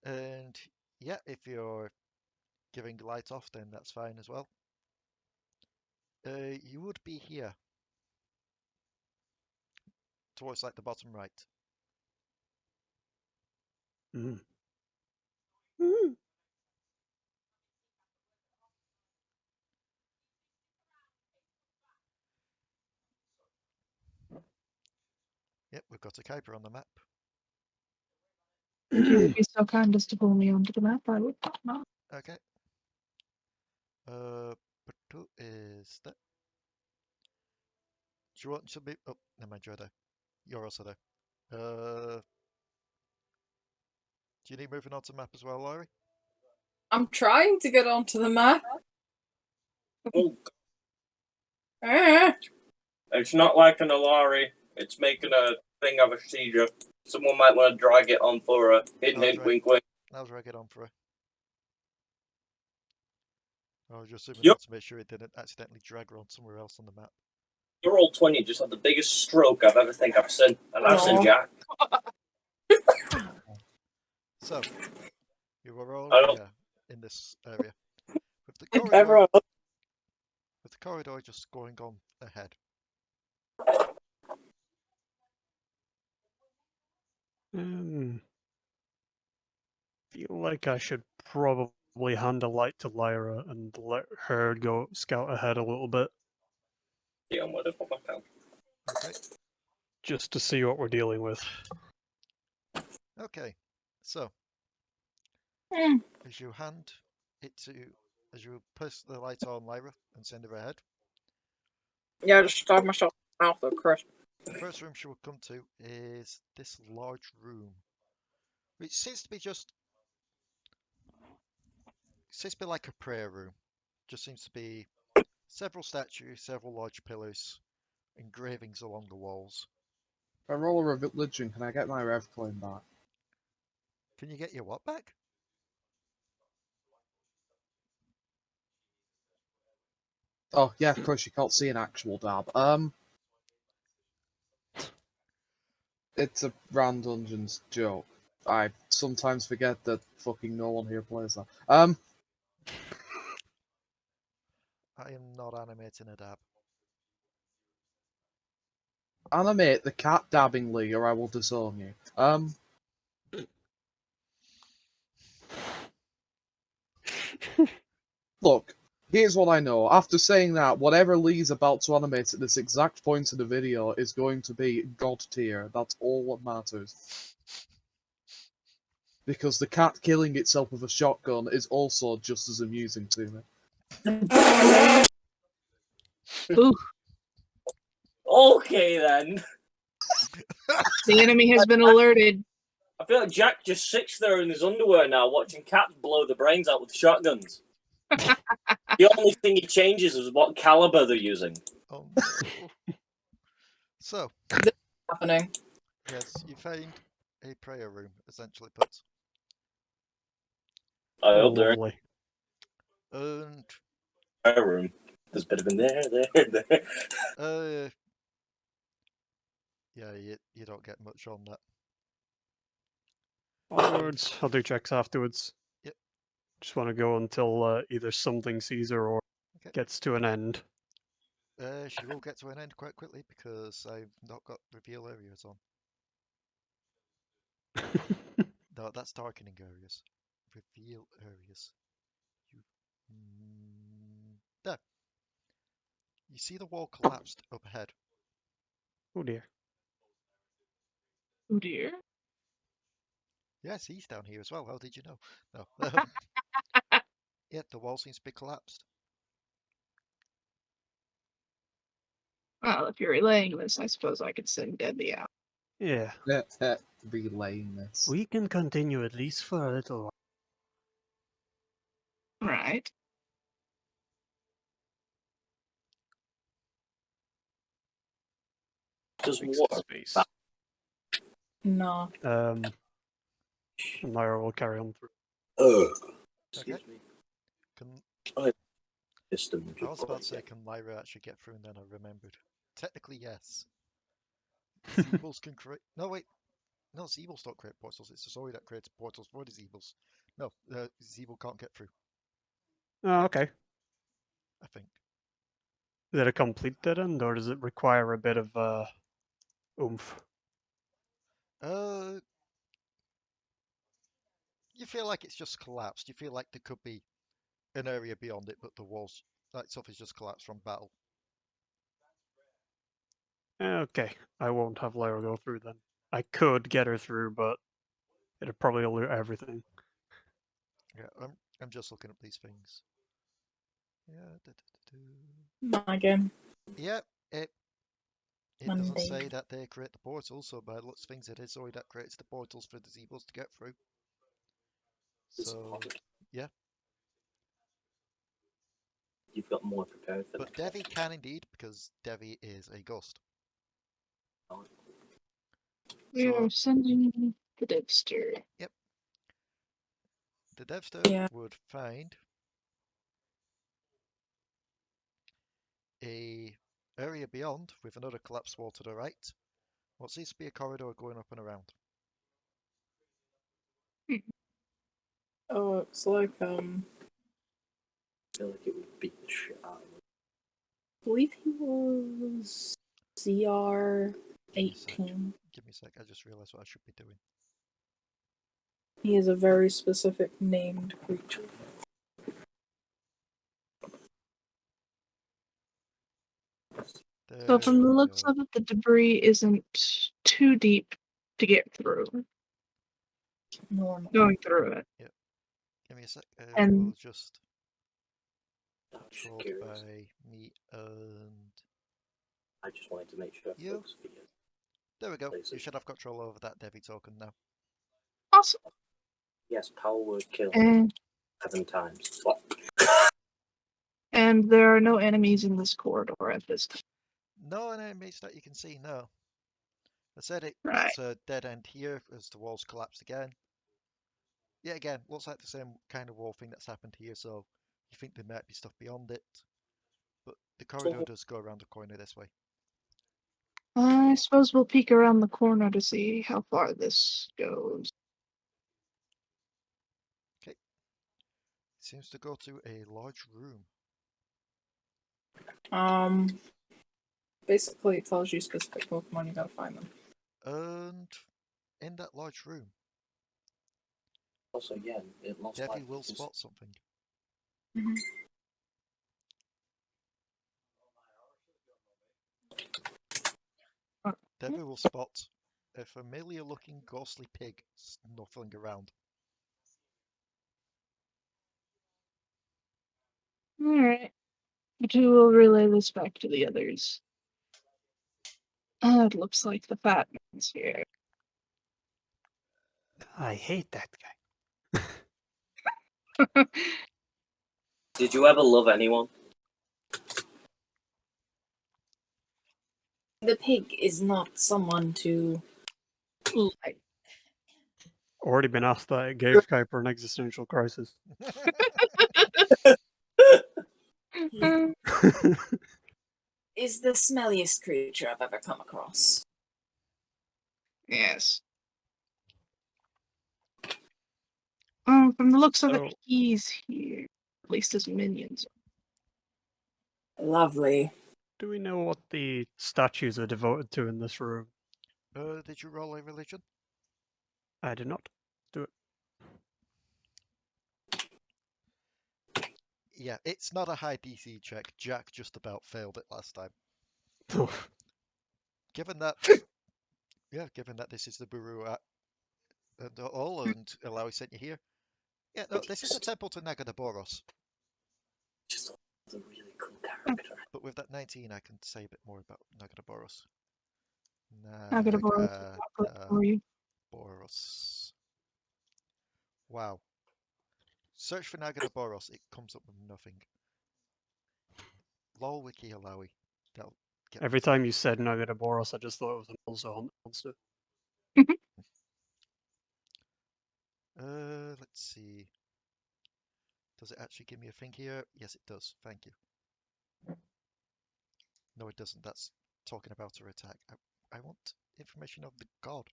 And yeah, if you're giving the light off, then that's fine as well. You would be here. Towards like the bottom right. Mm. Yep, we've got a Kuiper on the map. If you would be so kind as to pull me onto the map, I would not. Okay. Potoo is there. Do you want to be? Oh, never mind, you're there. You're also there. Do you need moving onto the map as well, Alari? I'm trying to get onto the map. Oh, Ah. it's not like an Alari. It's making a thing of a seizure. Someone might want to drag it on for a hint, hint, wink, wink. I'll drag it on for her. I was just zooming Yep. out to make sure it didn't accidentally drag her on somewhere else on the map. Your old 20 just had the biggest stroke I've ever think I've seen. And I've seen Aw. Jack. So, you are all I don't- here in this area. With the If corridor, ever- just going on ahead. Feel like I should probably hand a light to Lyra and let her go scout ahead a little bit, Yeah, I'm gonna put my count. Okay. just to see what we're dealing with. Okay. So, Hmm. as you hand it to, as you push the light on Lyra and send her ahead, Yeah, just starve myself out of Chris. the first room she will come to is this large room, which seems to be like a prayer room. Just seems to be several statues, several large pillars, engravings along the walls. If I roll a religion, can I get my rev coin back? Can you get your what back? Oh yeah, of course you can't see an actual dab. It's a Rand Dungeons joke. I sometimes forget that fucking no one here plays that. I am not animating a dab. Animate the cat dabbing league, or I will disown you. Look, here's what I know. After saying that, whatever Lee's about to animate at this exact point in the video is going to be god tier. That's all that matters. Because the cat killing itself with a shotgun is also just as amusing to me. Ooh, Okay then. the enemy has been alerted. I feel like Jack just sits there in his underwear now, watching cats blow the brains out with shotguns. The only thing he changes is what caliber they're using. Oh no. So, Happening. yes, you find a prayer room, essentially put. I hope they're in Lovely. And a room. There's a bit of in there. yeah, you don't get much on that. Onwards. I'll do checks afterwards. Yep. Just want to go until either something sees her or Okay. gets to an end. She will get to an end quite quickly because I've not got reveal areas on. No, that's darkening areas. Reveal areas. There. You see the wall collapsed up ahead. Oh dear. Oh dear. Yes, he's down here as well. How did you know? No. Yeah, the wall seems to be collapsed. Well, if you're relaying this, I suppose I could send Debbie out. Yeah. Relaying this. We can continue at least for a little while. Right. Does Make some water. space. No. And Lyra will carry on through. Okay. Excuse me. Can, System. I was about to say, can Lyra actually get through, and then I remembered. Technically, yes. Zeebles can create. No, wait. No, Zeebles don't create portals. It's the Zori that creates portals for the Zeebles. No, Zeeble can't get through, Oh, okay. I think. Is it a complete dead end, or does it require a bit of oomph? You feel like it's just collapsed. You feel like there could be an area beyond it, but the walls, that stuff is just collapsed from battle. Okay, I won't have Lyra go through then. I could get her through, but it'd probably loot everything. Yeah, I'm just looking up these things. Yeah, My game. yeah, it doesn't Monday. say that they create the portals, so by lots of things it is Zori that creates the portals for the Zeebles to get through. So, yeah. You've got more prepared for But that. Devi can indeed, because Devi is a ghost. We So, are sending the Devster. yep. The Devster Yeah. would find a area beyond with another collapsed wall to the right. What seems to be a corridor going up and around. Oh, it's like I feel like it would beat the shit out of me. I believe he was CR 18. Give me a sec, I just realised what I should be doing. He is a very specific named creature. So from the There we looks go. of it, the debris isn't too deep to get through. Normal. Going through it. Give me a sec, And- we'll just I'm just controlled curious. by me and... I just wanted to make sure You? folks feel There we go, you Places. should have control over that Devi token now. Awesome. yes, power word kill And 7 times. What? and there are no enemies in this corridor at this time. No enemies that you can see, no. I said Right. it's a dead end here as the walls collapse again. Yeah, again, looks like the same kind of wall thing that's happened here, so you think there might be stuff beyond it. But the corridor does go around the corner this way. I suppose we'll peek around the corner to see how far this goes. Okay. Seems to go to a large room. Basically, it tells you specific Pokemon, you gotta find them. And in that large room, Also, again, it looks Devi like will it's- spot something. Mhm. Devi will spot a familiar-looking ghostly pig snuffling around. Alright. Potoo will relay this back to the others. It looks like the fat man's here. I hate that guy. Did you ever love anyone? The pig is not someone to like. Already been asked that. It gave Kuiper an existential crisis. Is the smelliest creature I've ever come across. Yes. From the looks of it, So- he's here. At least his minions. Lovely. Do we know what the statues are devoted to in this room? Did you roll a religion? I did not do it. Yeah, it's not a high DC check. Jack just about failed it last time. Given that, given that this is the Buru and all, and Alari sent you here. Yeah, no, this is a temple to Nagadaboros. Just a really cool character. But with that 19, I can say a bit more about Nagadaboros. I'll get a borrow for you. Nagadaboros. Wow. Search for Nagadaboros, it comes up with nothing. Lol wiki Alawi. That'll get Every me time you said Nagadaboros, I just thought it was a monster. Let's see. Does it actually give me a thing here? Yes, it does. Thank you. No, it doesn't. That's talking about her attack. I want information of the god.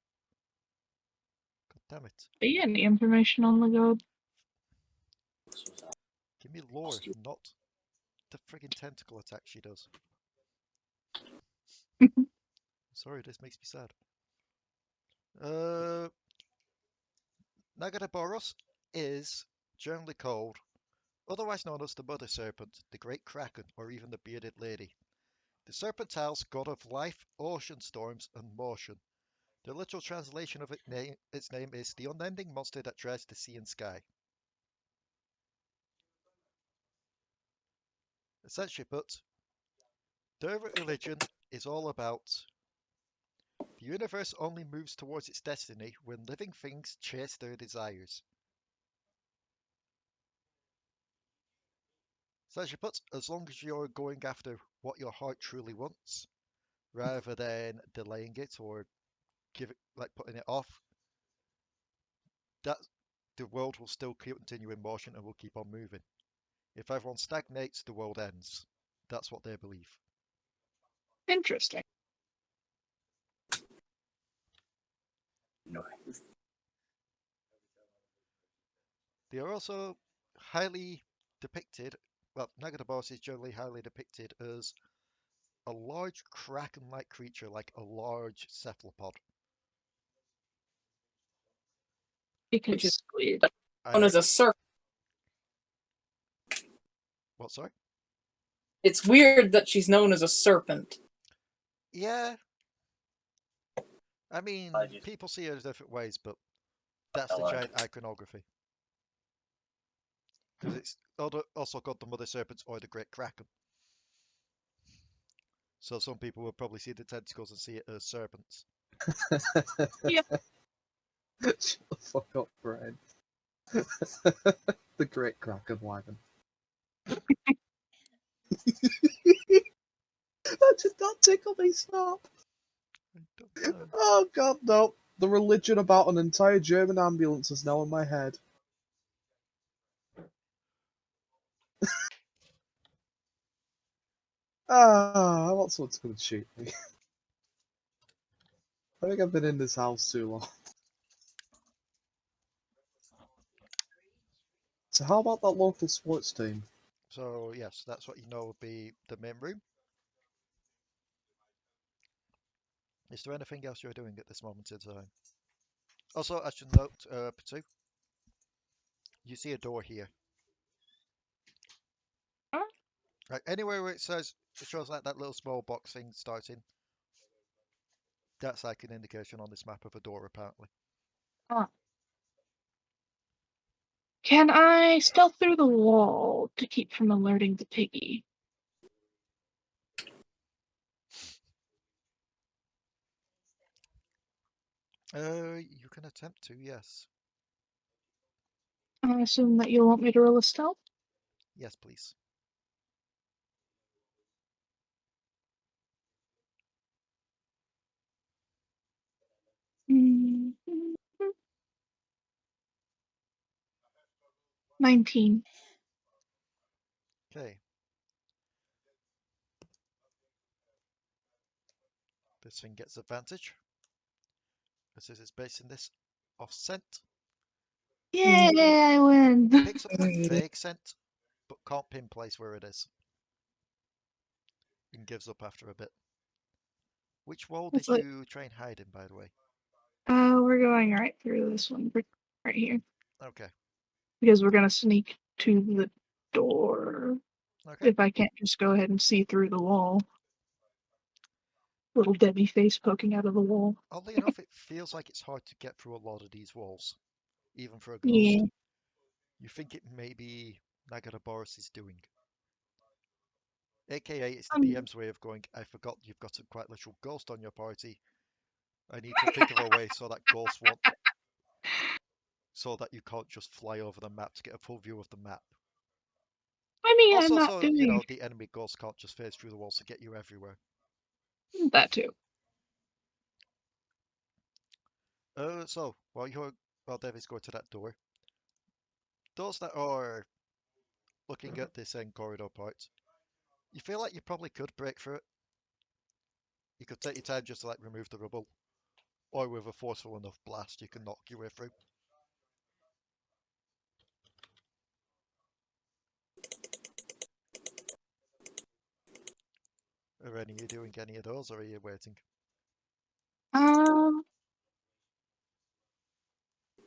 God damn it. Be any information on the god? Give me lore, not the friggin' tentacle attack she does. Sorry, this makes me sad. Nagadaboros is generally called, otherwise known as the Mother Serpent, the Great Kraken, or even the Bearded Lady. The Serpentile's god of life, ocean storms, and motion. The literal translation of its name is the unending monster that dreads the sea and sky. Essentially put, their religion is all about the universe only moves towards its destiny when living things chase their desires. Essentially put, as long as you're going after what your heart truly wants, rather than delaying it or putting it off, that the world will still continue in motion and will keep on moving. If everyone stagnates, the world ends. That's what they believe. Interesting. No. They are also highly depicted, well, Nagadaboros is generally highly depicted as a large kraken-like creature, like a large cephalopod. Because Which is squid. known as a serpent. What, sorry? It's weird that she's known as a serpent. Yeah. I mean, people see it different ways, but that's the giant iconography. Because it's also called the Mother Serpent or the Great Kraken. So some people will probably see the tentacles and see it as serpents. Yep. Shut the fuck up, Brian. The Great Kraken wagon. That did not tickle me, stop. Oh god, no. The religion about an entire German ambulance is now in my head. I want someone to come and shoot me. I think I've been in this house too long. So how about that local sports team? So yes, that's what you know would be the main room. Is there anything else you're doing at this moment in time? Also, I should note, Potoo, you see a door here. Huh? Right, anywhere where it says, it shows like that little small box thing starting. That's like an indication on this map of a door, apparently. Can I stealth through the wall to keep from alerting the piggy? You can attempt to, yes. I assume that you'll want me to roll a stealth? Yes, please. Mm, 19. Okay. This thing gets advantage. This is basing this off scent. Yeah, I win. Picks up a vague scent, but can't pinplace where it is. And gives up after a bit. Which wall did It's like- you try and hide in, by the way? We're going right through this one, right here. Okay. Because we're gonna sneak to the door. Okay. If I can't just go ahead and see through the wall. Little Debbie face poking out of the wall. Oddly enough, it feels like it's hard to get through a lot of these walls, even for a ghost. Yeah. You think it may be Nagaraboris is doing. AKA, it's the Um, DM's way of going, I forgot you've got a quite literal ghost on your party. I need to think of a way so that ghosts won't... So that you can't just fly over the map to get a full view of the map. I mean, Also, I'm not so, doing you know, the enemy ghosts can't just phase through the walls to get you everywhere. that too. So, while Devi's going to that door, those that are looking at this end corridor part, you feel like you probably could break through it. You could take your time just to like remove the rubble, or with a forceful enough blast, you can knock your way through. Are any of you doing any of those, or are you waiting?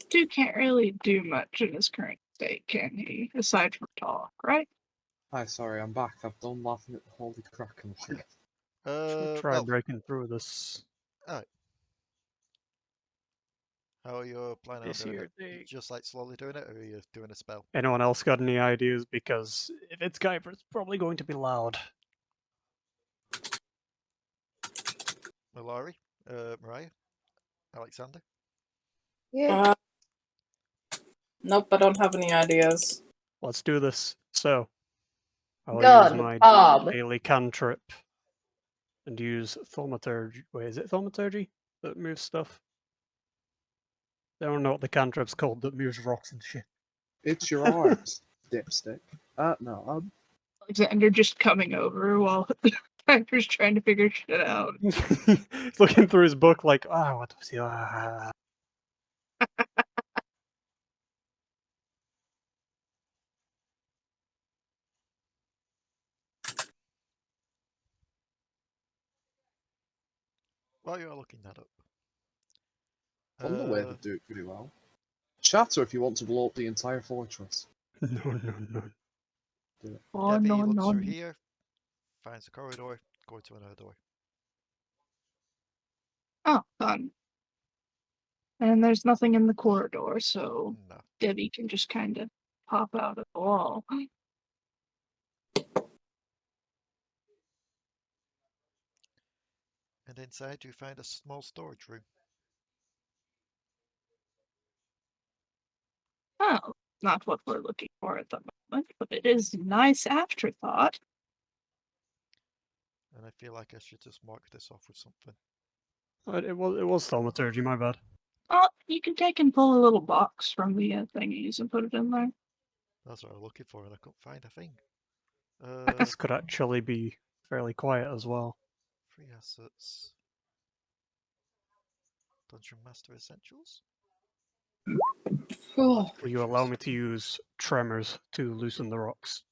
Dude can't really do much in his current state, can he? Aside from talk, right? Hi, sorry, I'm back. I've done laughing at the holy kraken thing. Try Well, breaking through this alright. How are you planning on this doing here it? You thing. just like slowly doing it, or are you doing a spell? Anyone else got any ideas? Because if it's Kuiper, it's probably going to be loud. Alari? Mariah? Alekxander? Yeah. Nope, I don't have any ideas. Let's do this. So, I'll use God, my Bob. daily cantrip and use thaumaturgy. Wait, is it thaumaturgy that moves stuff? I don't know what the cantrip's called that moves rocks and shit. It's your arms, dipstick. No, Alexander just coming over while Piper's trying to figure shit out. He's looking through his book like, what was he? While you're looking that up. on the way to do it pretty well. Chatter if you want to blow up the entire fortress. No. Do it. Oh, Devi no, looks no. through here, finds a corridor, going to another door. Oh, fun. And there's nothing in the corridor, so No. Debbie can just kind of pop out of the wall. And inside you find a small storage room. Oh, not what we're looking for at the moment, but it is a nice afterthought. And I feel like I should just mark this off with something. It was thaumaturgy, my bad. Oh, you can take and pull a little box from the thingies and put it in there. That's what I was looking for and I couldn't find a thing. This could actually be fairly quiet as well. Free assets. Dungeon Master Essentials. Oh, Will you allow me to use tremors to loosen the rocks?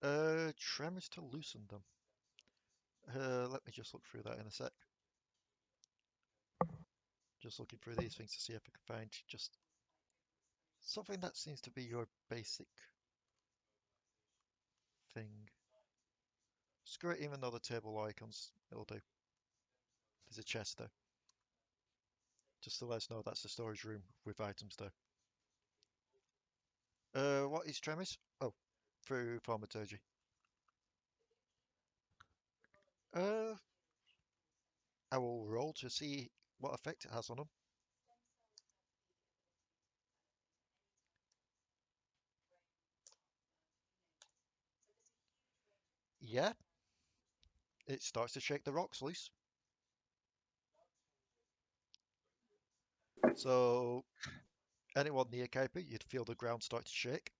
Tremors to loosen them. Let me just look through that in a sec. Just looking through these things to see if I can find just something that seems to be your basic thing. Screw it, even though the table icons, it'll do. There's a chest there. Just to let us know that's the storage room with items there. What is tremors? Oh, through thaumaturgy. I will roll to see what effect it has on them. Yeah, it starts to shake the rocks loose. So, anyone near Kuiper, you'd feel the ground start to shake.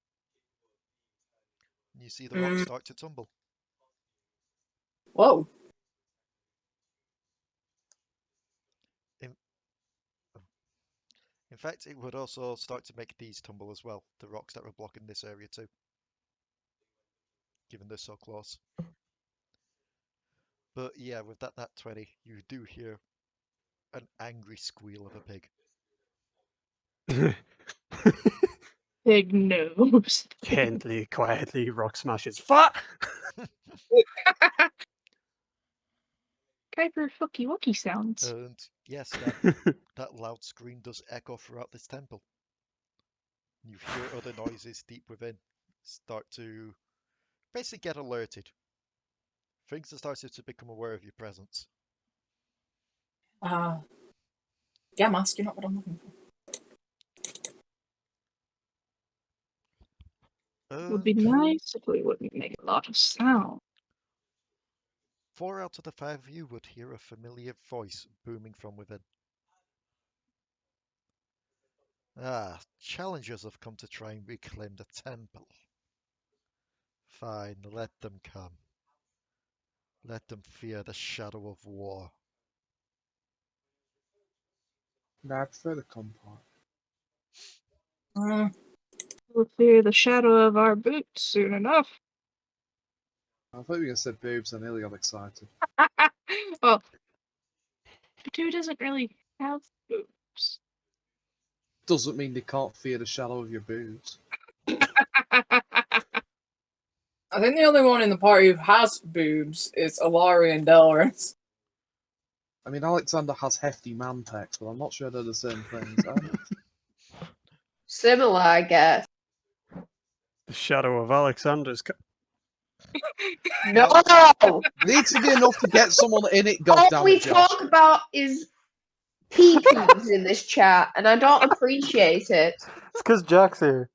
And you see the rocks start to tumble. whoa. In fact, it would also start to make these tumble as well, the rocks that were blocking this area too, given they're so close. But yeah, with that nat 20, you do hear an angry squeal of a pig. Big nose. Gently, quietly, rock smashes. Fuck! Kuiper fucky wucky sounds. And yes, that loud scream does echo throughout this temple. You hear other noises deep within start to basically get alerted. Things are starting to become aware of your presence. Yeah, mask, you're not what I'm looking for. It would be And nice if we wouldn't make a lot of sound. 4 out of the 5 of you would hear a familiar voice booming from within. Ah, challengers have come to try and reclaim the temple. Fine, let them come. Let them fear the shadow of war. Nah, I prefer the cum part. We'll fear the shadow of our boots soon enough. I thought you were going to say boobs, I nearly got excited. Well, Potoo doesn't really have boobs. Doesn't mean they can't fear the shadow of your boobs. I think the only one in the party who has boobs is Alari and Delris. I mean, Alexander has hefty man pecs, but I'm not sure they're the same things. Similar, I guess. The shadow of Alexander's. No! Needs to be enough to get someone in it, All goddammit, we Josh. talk about is peepees in this chat, and I don't appreciate it. It's because Jack's here.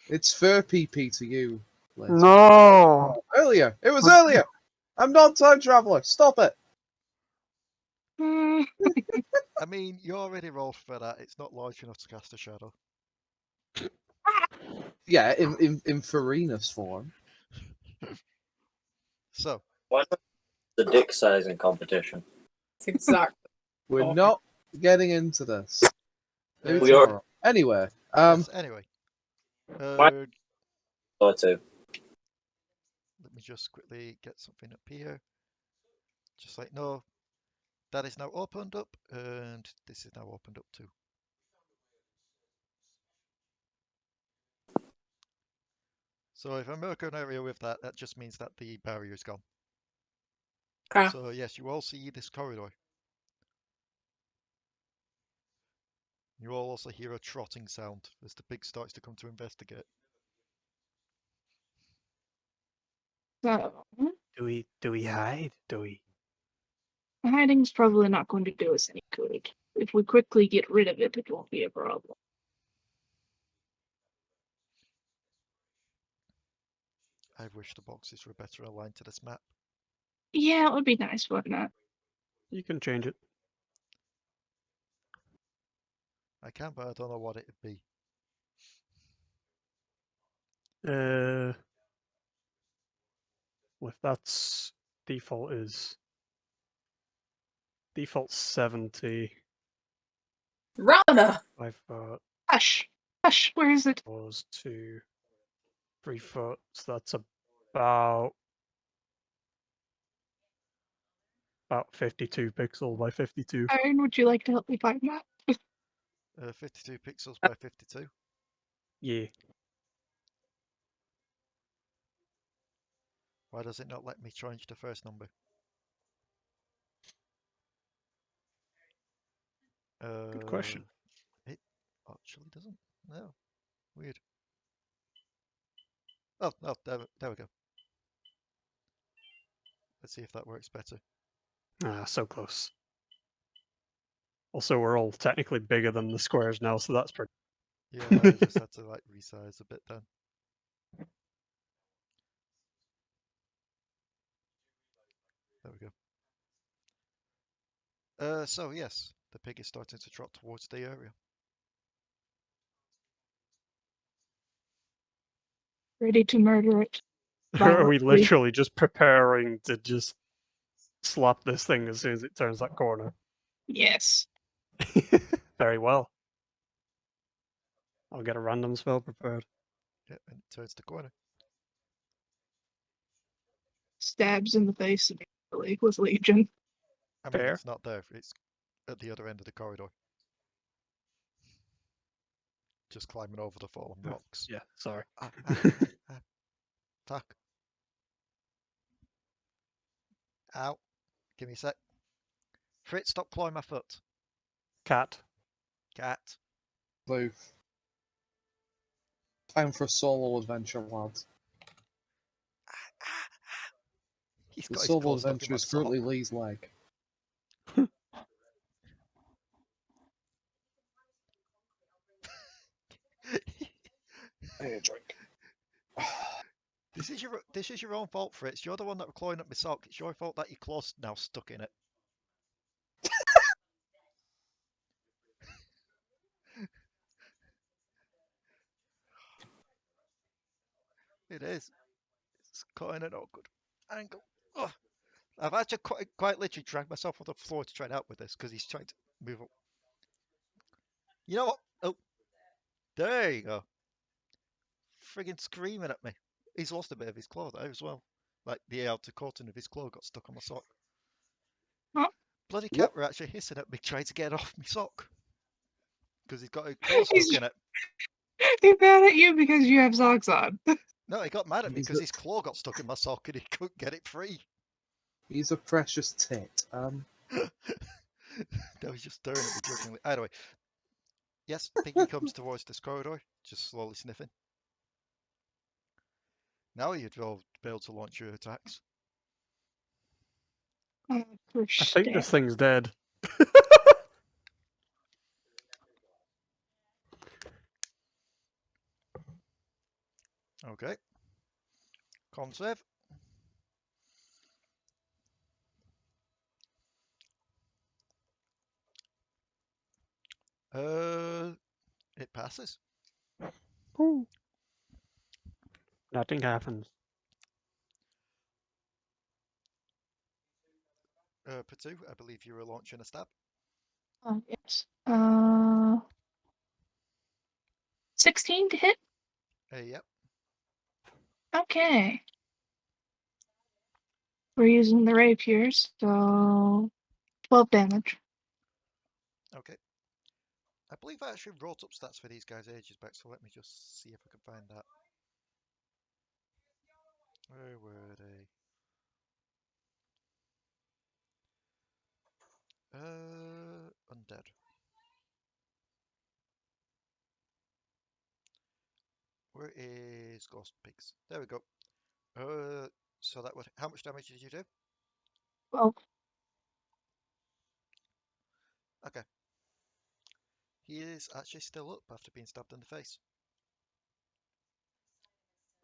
It's fur PP to you. Liz. No! Earlier! It was earlier! I'm not time traveler! Stop it! I mean, you already rolled for that. It's not large enough to cast a shadow. Yeah, in Farina's form. So, Why not the dick sizing competition? Exactly. We're not getting into this. Maybe We are. tomorrow. Anyway, yes, anyway. Or two. Let me just quickly get something up here. Just like, no, that is now opened up, and this is now opened up too. So if I mark an area with that, that just means that the barrier is gone. Okay. So yes, you all see this corridor. You all also hear a trotting sound as the pig starts to come to investigate. So, Do we hide? Do we? hiding's probably not going to do us any good. If we quickly get rid of it, it won't be a problem. I wish the boxes were better aligned to this map. Yeah, it would be nice, wouldn't it? You can change it. I can, but I don't know what it'd be. If that's Default is... Default 70. Ranna! 5 foot. Hush! Hush! Where is it? Was 2, 3 foot. So that's about 52 pixels by 52. Iron, would you like to help me find that? 52 pixels by 52. Yeah. Why does it not let me change the first number? Good question. It actually doesn't. No. Weird. Oh, there we go. Let's see if that works better. Ah, so close. Also, we're all technically bigger than the squares now, so that's pretty... Yeah, I just had to like resize a bit then. There we go. So yes, the pig is starting to trot towards the area. Ready to murder it. Are we Violently. literally just preparing to just slap this thing as soon as it turns that corner? Yes. Very well. I'll get a random spell prepared. Yeah, and it turns the corner. Stabs in the face immediately with Legion. I mean, Fair. it's not there. It's at the other end of the corridor. Just climbing over the fallen Oh, rocks. Yeah, sorry. Tack. Ow. Give me a sec. Fritz, stop clawing my foot. Cat. Cat. Both. Time for a solo adventure, lads. He's The got his solo claw stuck in adventure my is currently sock. Lee's leg. Hey, a drink. This is your own fault, Fritz. You're the one that was clawing up my sock. It's your fault that your claw's now stuck in it. It is. It's caught in an awkward angle. Ugh. I've actually quite literally dragged myself on the floor to try and help with this because he's trying to move up. You know what? Oh, there you go. Friggin' screaming at me. He's lost a bit of his claw though as well. Like the outer cotton of his claw got stuck on my sock. Huh? Bloody cat were actually hissing at me trying to get it off my sock. Because he's got a claw stuck in it. He's mad at you because you have socks on. No, he got mad at me He's because a- his claw got stuck in my sock and he couldn't get it free. He's a precious tit. No, he's just staring at me judgingly. Anyway, yes, Pinky comes towards this corridor, just slowly sniffing. Now you'd be able to launch your attacks. Oh, for I think this thing's dead. Okay. Con save. It passes. Ooh. Nothing happens. Potoo, I believe you were launching a stab. Yes. 16 to hit? Yep. Okay. We're using the rapiers, so 12 damage. Okay. I believe I actually wrote up stats for these guys ages back, so let me just see if I can find that. Where were they? Undead. Where is Ghost Pigs? There we go. So that was how much damage did you do? 12. Okay. He is actually still up after being stabbed in the face.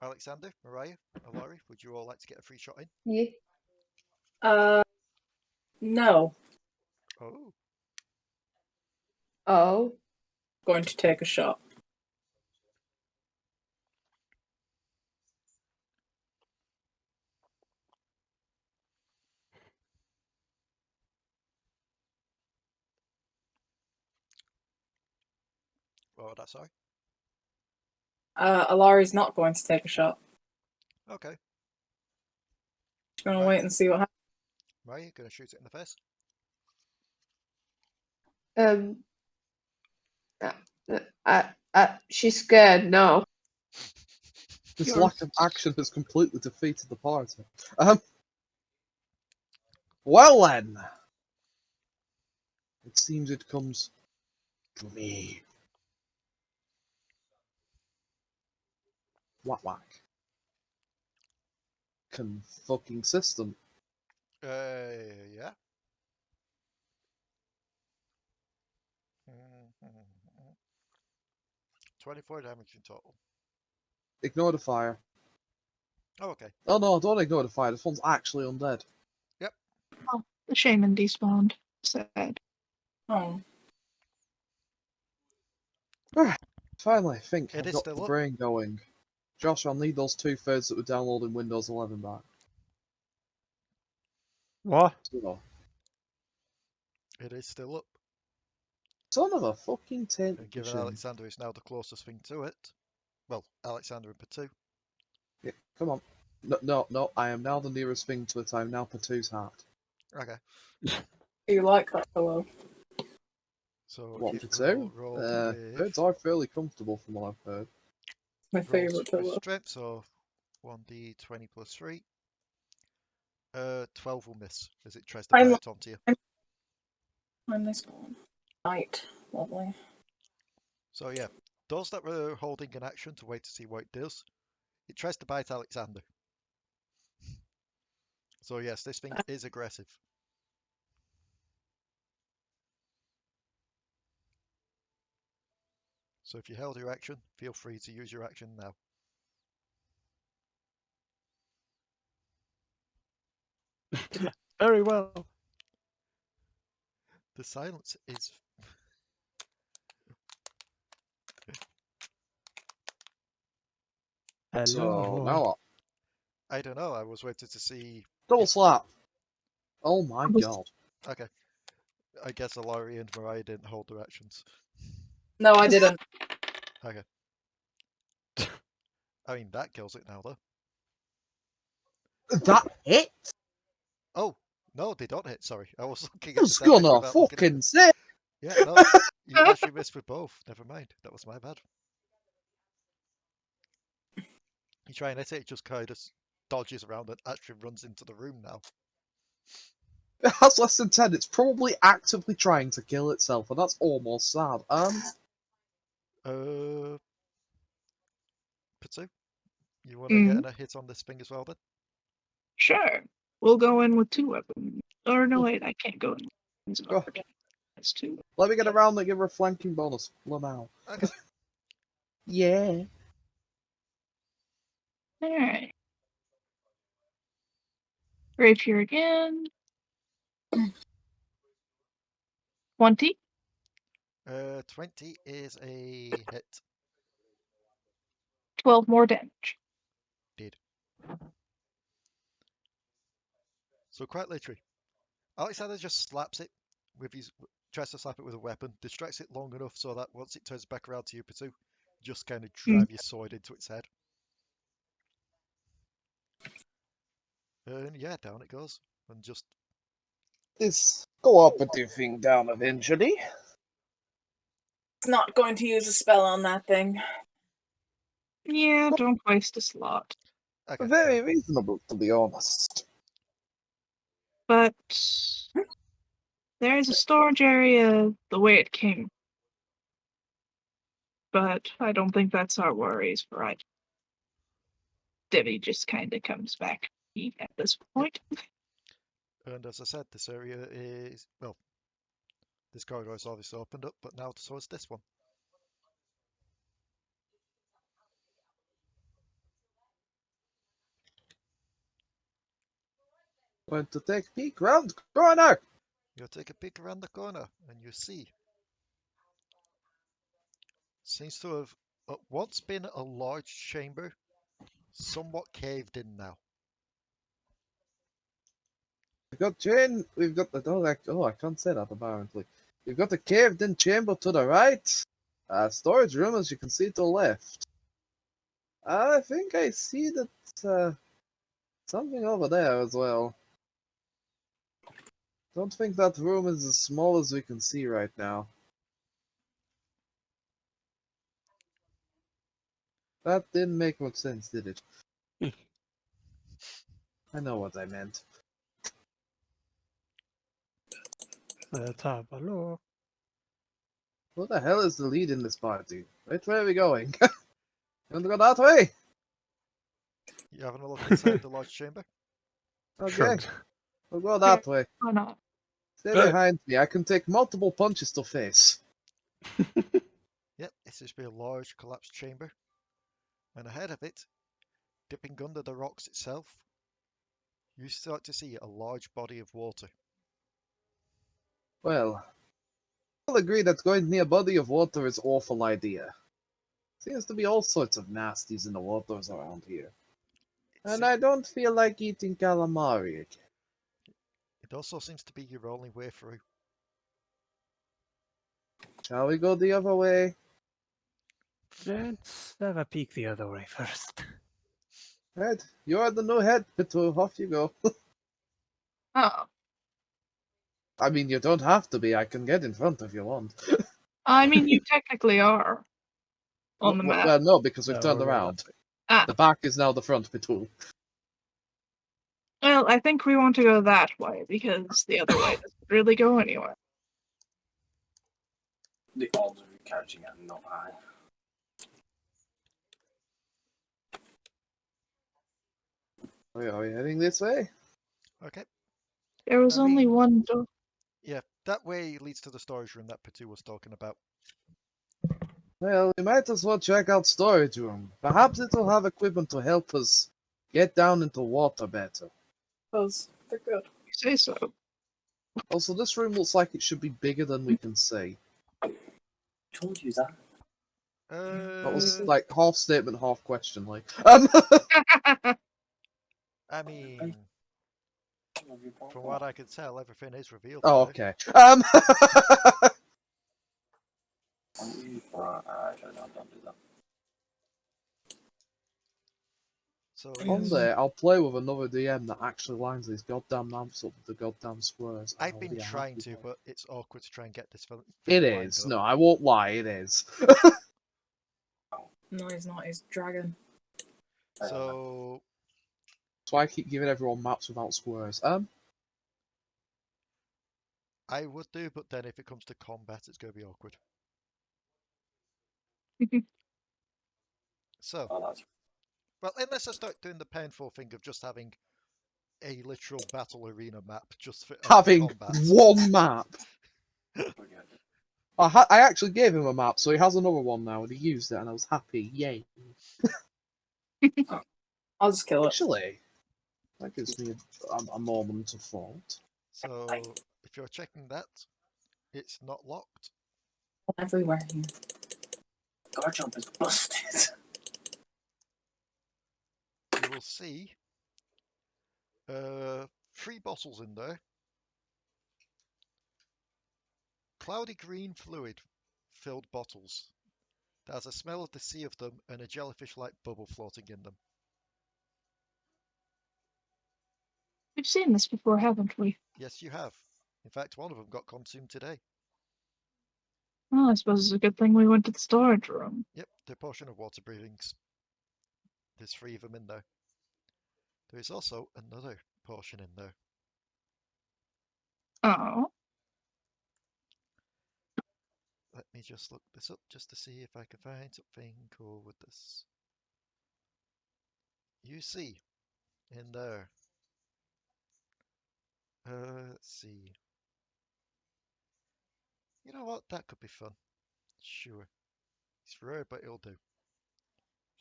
Alekxander, Mariah, Alari, would you all like to get a free shot in? Yeah. No. Oh, Oh. Going to take a shot. What was that, sorry? Alari's not going to take a shot. Okay. She's going to Right. wait and see what happens. Right, you're going to shoot it in the face? She's scared. No. This Yours. lack of action has completely defeated the party. Well then. It seems it comes to me. Whack whack. Consistent. Yeah. Mhm. 24 damage in total. Ignore the fire. Oh, okay. Oh no, don't ignore the fire. This one's actually undead. Oh, the shaman despawned. Sad. Oh. Finally, I think It I've is got still the up. brain going. Josh, I'll need those 2/3 that were downloading Windows 11 back. What? So, It is still up. son of a fucking taint And given machine. Alexander is now the closest thing to it. Well, Alexander and Potoo. Yeah, come on. No, I am now the nearest thing to it. I am now Potoo's heart. Okay. Do you like that pillow? So What, it Potoo? rolled with Birds are fairly comfortable from what I've heard. My rolls favourite with pillow. strength, so 1d20 plus 3. 12 will miss as it tries to I'm- bite onto you. When they spawn. Night. Lovely. So yeah, those that were holding an action to wait to see what it does, it tries to bite Alexander. So yes, this thing is aggressive. So if you held your action, feel free to use your action now. Very well. The silence is... So, now what? I don't know, I was waiting to see... Double slap! Oh my Was- god. Okay. I guess Alari and Mariah didn't hold their actions. No, I didn't. Okay. I mean, that kills it now, though. That hit? Oh, no, they don't hit, sorry. I was looking at Who's the damage gonna without looking at fucking it. say? Yeah, no, you actually missed with both. Never mind, that was my bad. You try and hit it, it just kind of dodges around and actually runs into the room now. It has less than 10. It's probably actively trying to kill itself, and that's almost sad. Potoo, you want to Mhm. get a hit on this thing as well then? Sure. We'll go in with 2 weapons. Or no, wait, I can't go in with weapons. Go. That's 2. Let me get around and give her a flanking bonus. Lamau. Okay. Yeah. Alright. Rapier again. 20. 20 is a hit. 12 more damage. Did. So quite literally, Alexander just slaps it with his... tries to slap it with a weapon, distracts it long enough so that once it turns back around to you, Potoo, just kind of drive your sword into its head. And yeah, down it goes. And just... This go up with the thing down eventually. It's not going to use a spell on that thing. Yeah, don't waste a slot. Okay, Very fair. reasonable, to be honest. But there's a storage area the way it came. But I don't think that's our worries, right? Debbie just kind of comes back at this point. And as I said, this area is... well, this corridor is obviously opened up, but now so is this one. Going to take a peek round the corner. You'll take a peek around the corner and you see. Seems to have once been a large chamber, somewhat caved in now. We've got the I can't say that apparently. We've got the caved in chamber to the right. Storage room, as you can see to the left. I think I see that something over there as well. Don't think that room is as small as we can see right now. That didn't make much sense, did it? I know what I meant. Let's have a look. Who the hell is the lead in this party? Which way are we going? You want to go that way? You having a look inside the large chamber? Okay, Shrugs. we'll go that way. Why not? Stay behind me. I can take multiple punches to face. Yep, this is be a large collapsed chamber. And ahead of it, dipping under the rocks itself, you start to see a large body of water. Well, I'll agree that going near a body of water is an awful idea. Seems to be all sorts of nasties in the waters around here. And I don't feel like eating calamari again. It also seems to be your only way through. Shall we go the other way? Let's have a peek the other way first. Right, you're the new head, Potoo. Off you go. Oh, I mean, you don't have to be. I can get in front if you want. I mean, you technically are on the map. Well, no, because we've No, turned we're going around. Ah. The back is now the front, Potoo. Well, I think we want to go that way because the other way doesn't really go anywhere. The odds of you catching it are not high. Are we heading this way? Okay, There was I only mean- one door. yeah, that way leads to the storage room that Potoo was talking about. Well, we might as well check out storage room. Perhaps it will have equipment to help us get down into water better. Because they're good. You say so. Also, this room looks like it should be bigger than we can see. Told you that. That was Uh, like half statement, half question. Like, I mean, from what I can tell, everything is revealed. oh, today. okay. Don't do that. So On yes, there, I'll play with another DM that actually lines these goddamn maps up with the goddamn squares. I've I'll been be a trying happy to, boy. but it's awkward to try and get this thing It lined is. up. No, I won't lie. It is. No, he's not. He's dragon. So So I keep giving everyone maps without squares. I would do, but then if it comes to combat, it's going to be awkward. So, Oh, that's well, unless I start doing the painful thing of just having a literal battle arena map just for Having combat. one map. forget. I actually gave him a map, so he has another one now, and he used it, and I was happy. Yay! I'll just kill it. Actually, that gives me a moment of thought. So, if you're checking that, it's not locked. Everywhere here. Guard jump is busted. You will see 3 bottles in there. Cloudy green fluid filled bottles. There's a smell of the sea of them and a jellyfish-like bubble floating in them. We've seen this before, haven't we? Yes, you have. In fact, one of them got consumed today. Well, I suppose it's a good thing we went to the storage room. Yep, the potion of water breathings. There's 3 of them in there. There is also another potion in there. Oh. Let me just look this up just to see if I can find something cool with this. You see, in there. Let's see. You know what? That could be fun. Sure. It's rare, but it'll do.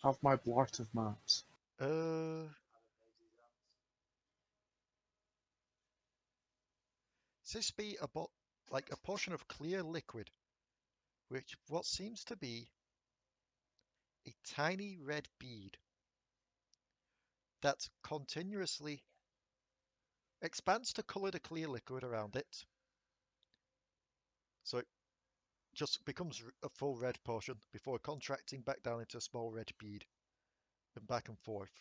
Have my blight of maps. This be like a portion of clear liquid, which what seems to be a tiny red bead that continuously expands to color the clear liquid around it. So it just becomes a full red potion before contracting back down into a small red bead and back and forth.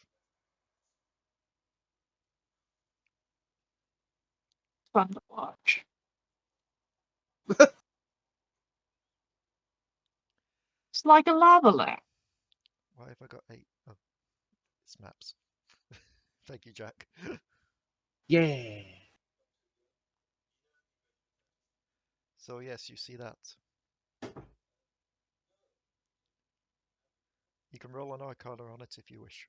Fun to watch. It's like a lava lamp. Why have I got 8? Oh, it's maps. Thank you, Jack. Yeah. So yes, you see that. You can roll an Arcana on it if you wish.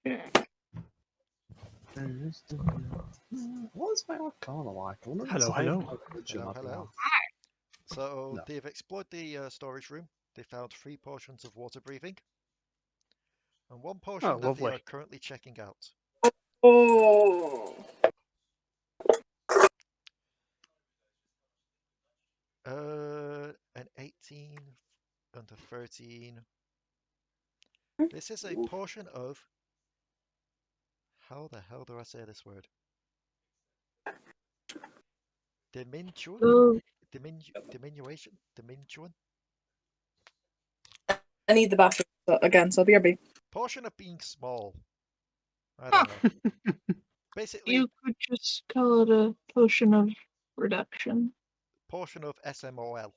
Yeah. What's my Arcana like? I wonder if Hello, it's higher than hello. my religion Hello, I'd hello. have. So No. they've explored the storage room. They found 3 potions of water breathing. And 1 potion Oh, that they lovely. are currently checking out. Oh. An 18 and a 13. This is a potion of... How the hell do I say this word? Diminution? Oh, Diminution? Diminution? I need the bathroom again, so BRB. Potion of being small. I Huh. don't know. Basically, you could just call it a potion of reduction. potion of SMOL.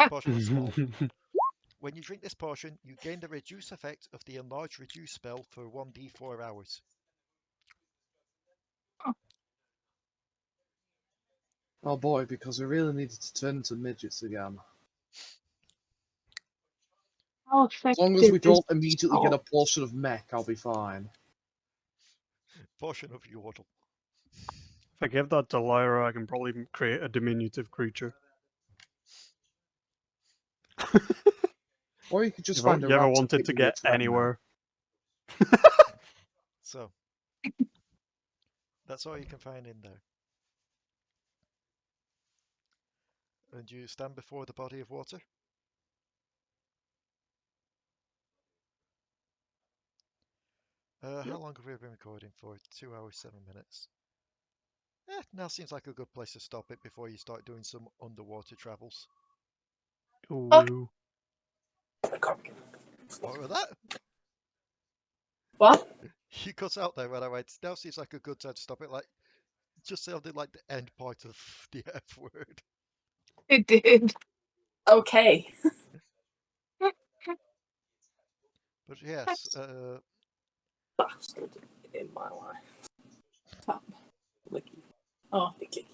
Potion of small. When you drink this potion, you gain the reduce effect of the enlarge reduce spell for 1d4 hours. Oh boy, because we really needed to turn to midgets again. How As effective long as we is don't immediately get a salt? portion of mech, I'll be fine. Potion of Yordle. If I give that to Lyra, I can probably create a diminutive creature. Or you could just You find a ever rat to wanted pick to me get up right now. anywhere? So, that's all you can find in there. And you stand before the body of water. How long have we been recording for? 2 hours, 7 minutes. Now seems like a good place to stop it before you start doing some underwater travels. Ooh. What was that? What? You cut out there when I went, now seems like a good time to stop it. Like, just sounded like the end part of the F word. It did. Okay. But yes, Bastard in my life. Top. Licky. Oh. Licky.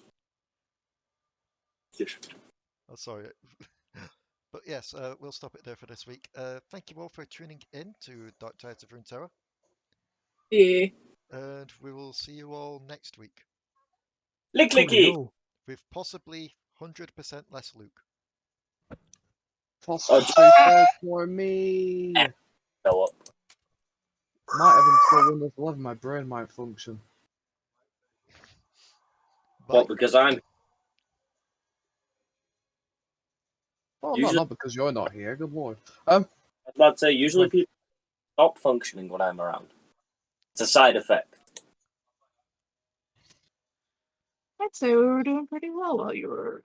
Just oh, sorry. But yes, we'll stop it there for this week. Thank you all for tuning in to Dark Tides of Runeterra. Yeah. And we will see you all next week lick licky. Coolio. with possibly 100% less Luke. Possibly for me. Go up. Might have installed Windows 11, my brain might function. Bye. What? Because I'm Oh, no, Usually- not because you're not here, good lord. I was about to say, usually Well- people stop functioning when I'm around. It's a side effect. I'd say we were doing pretty well while you were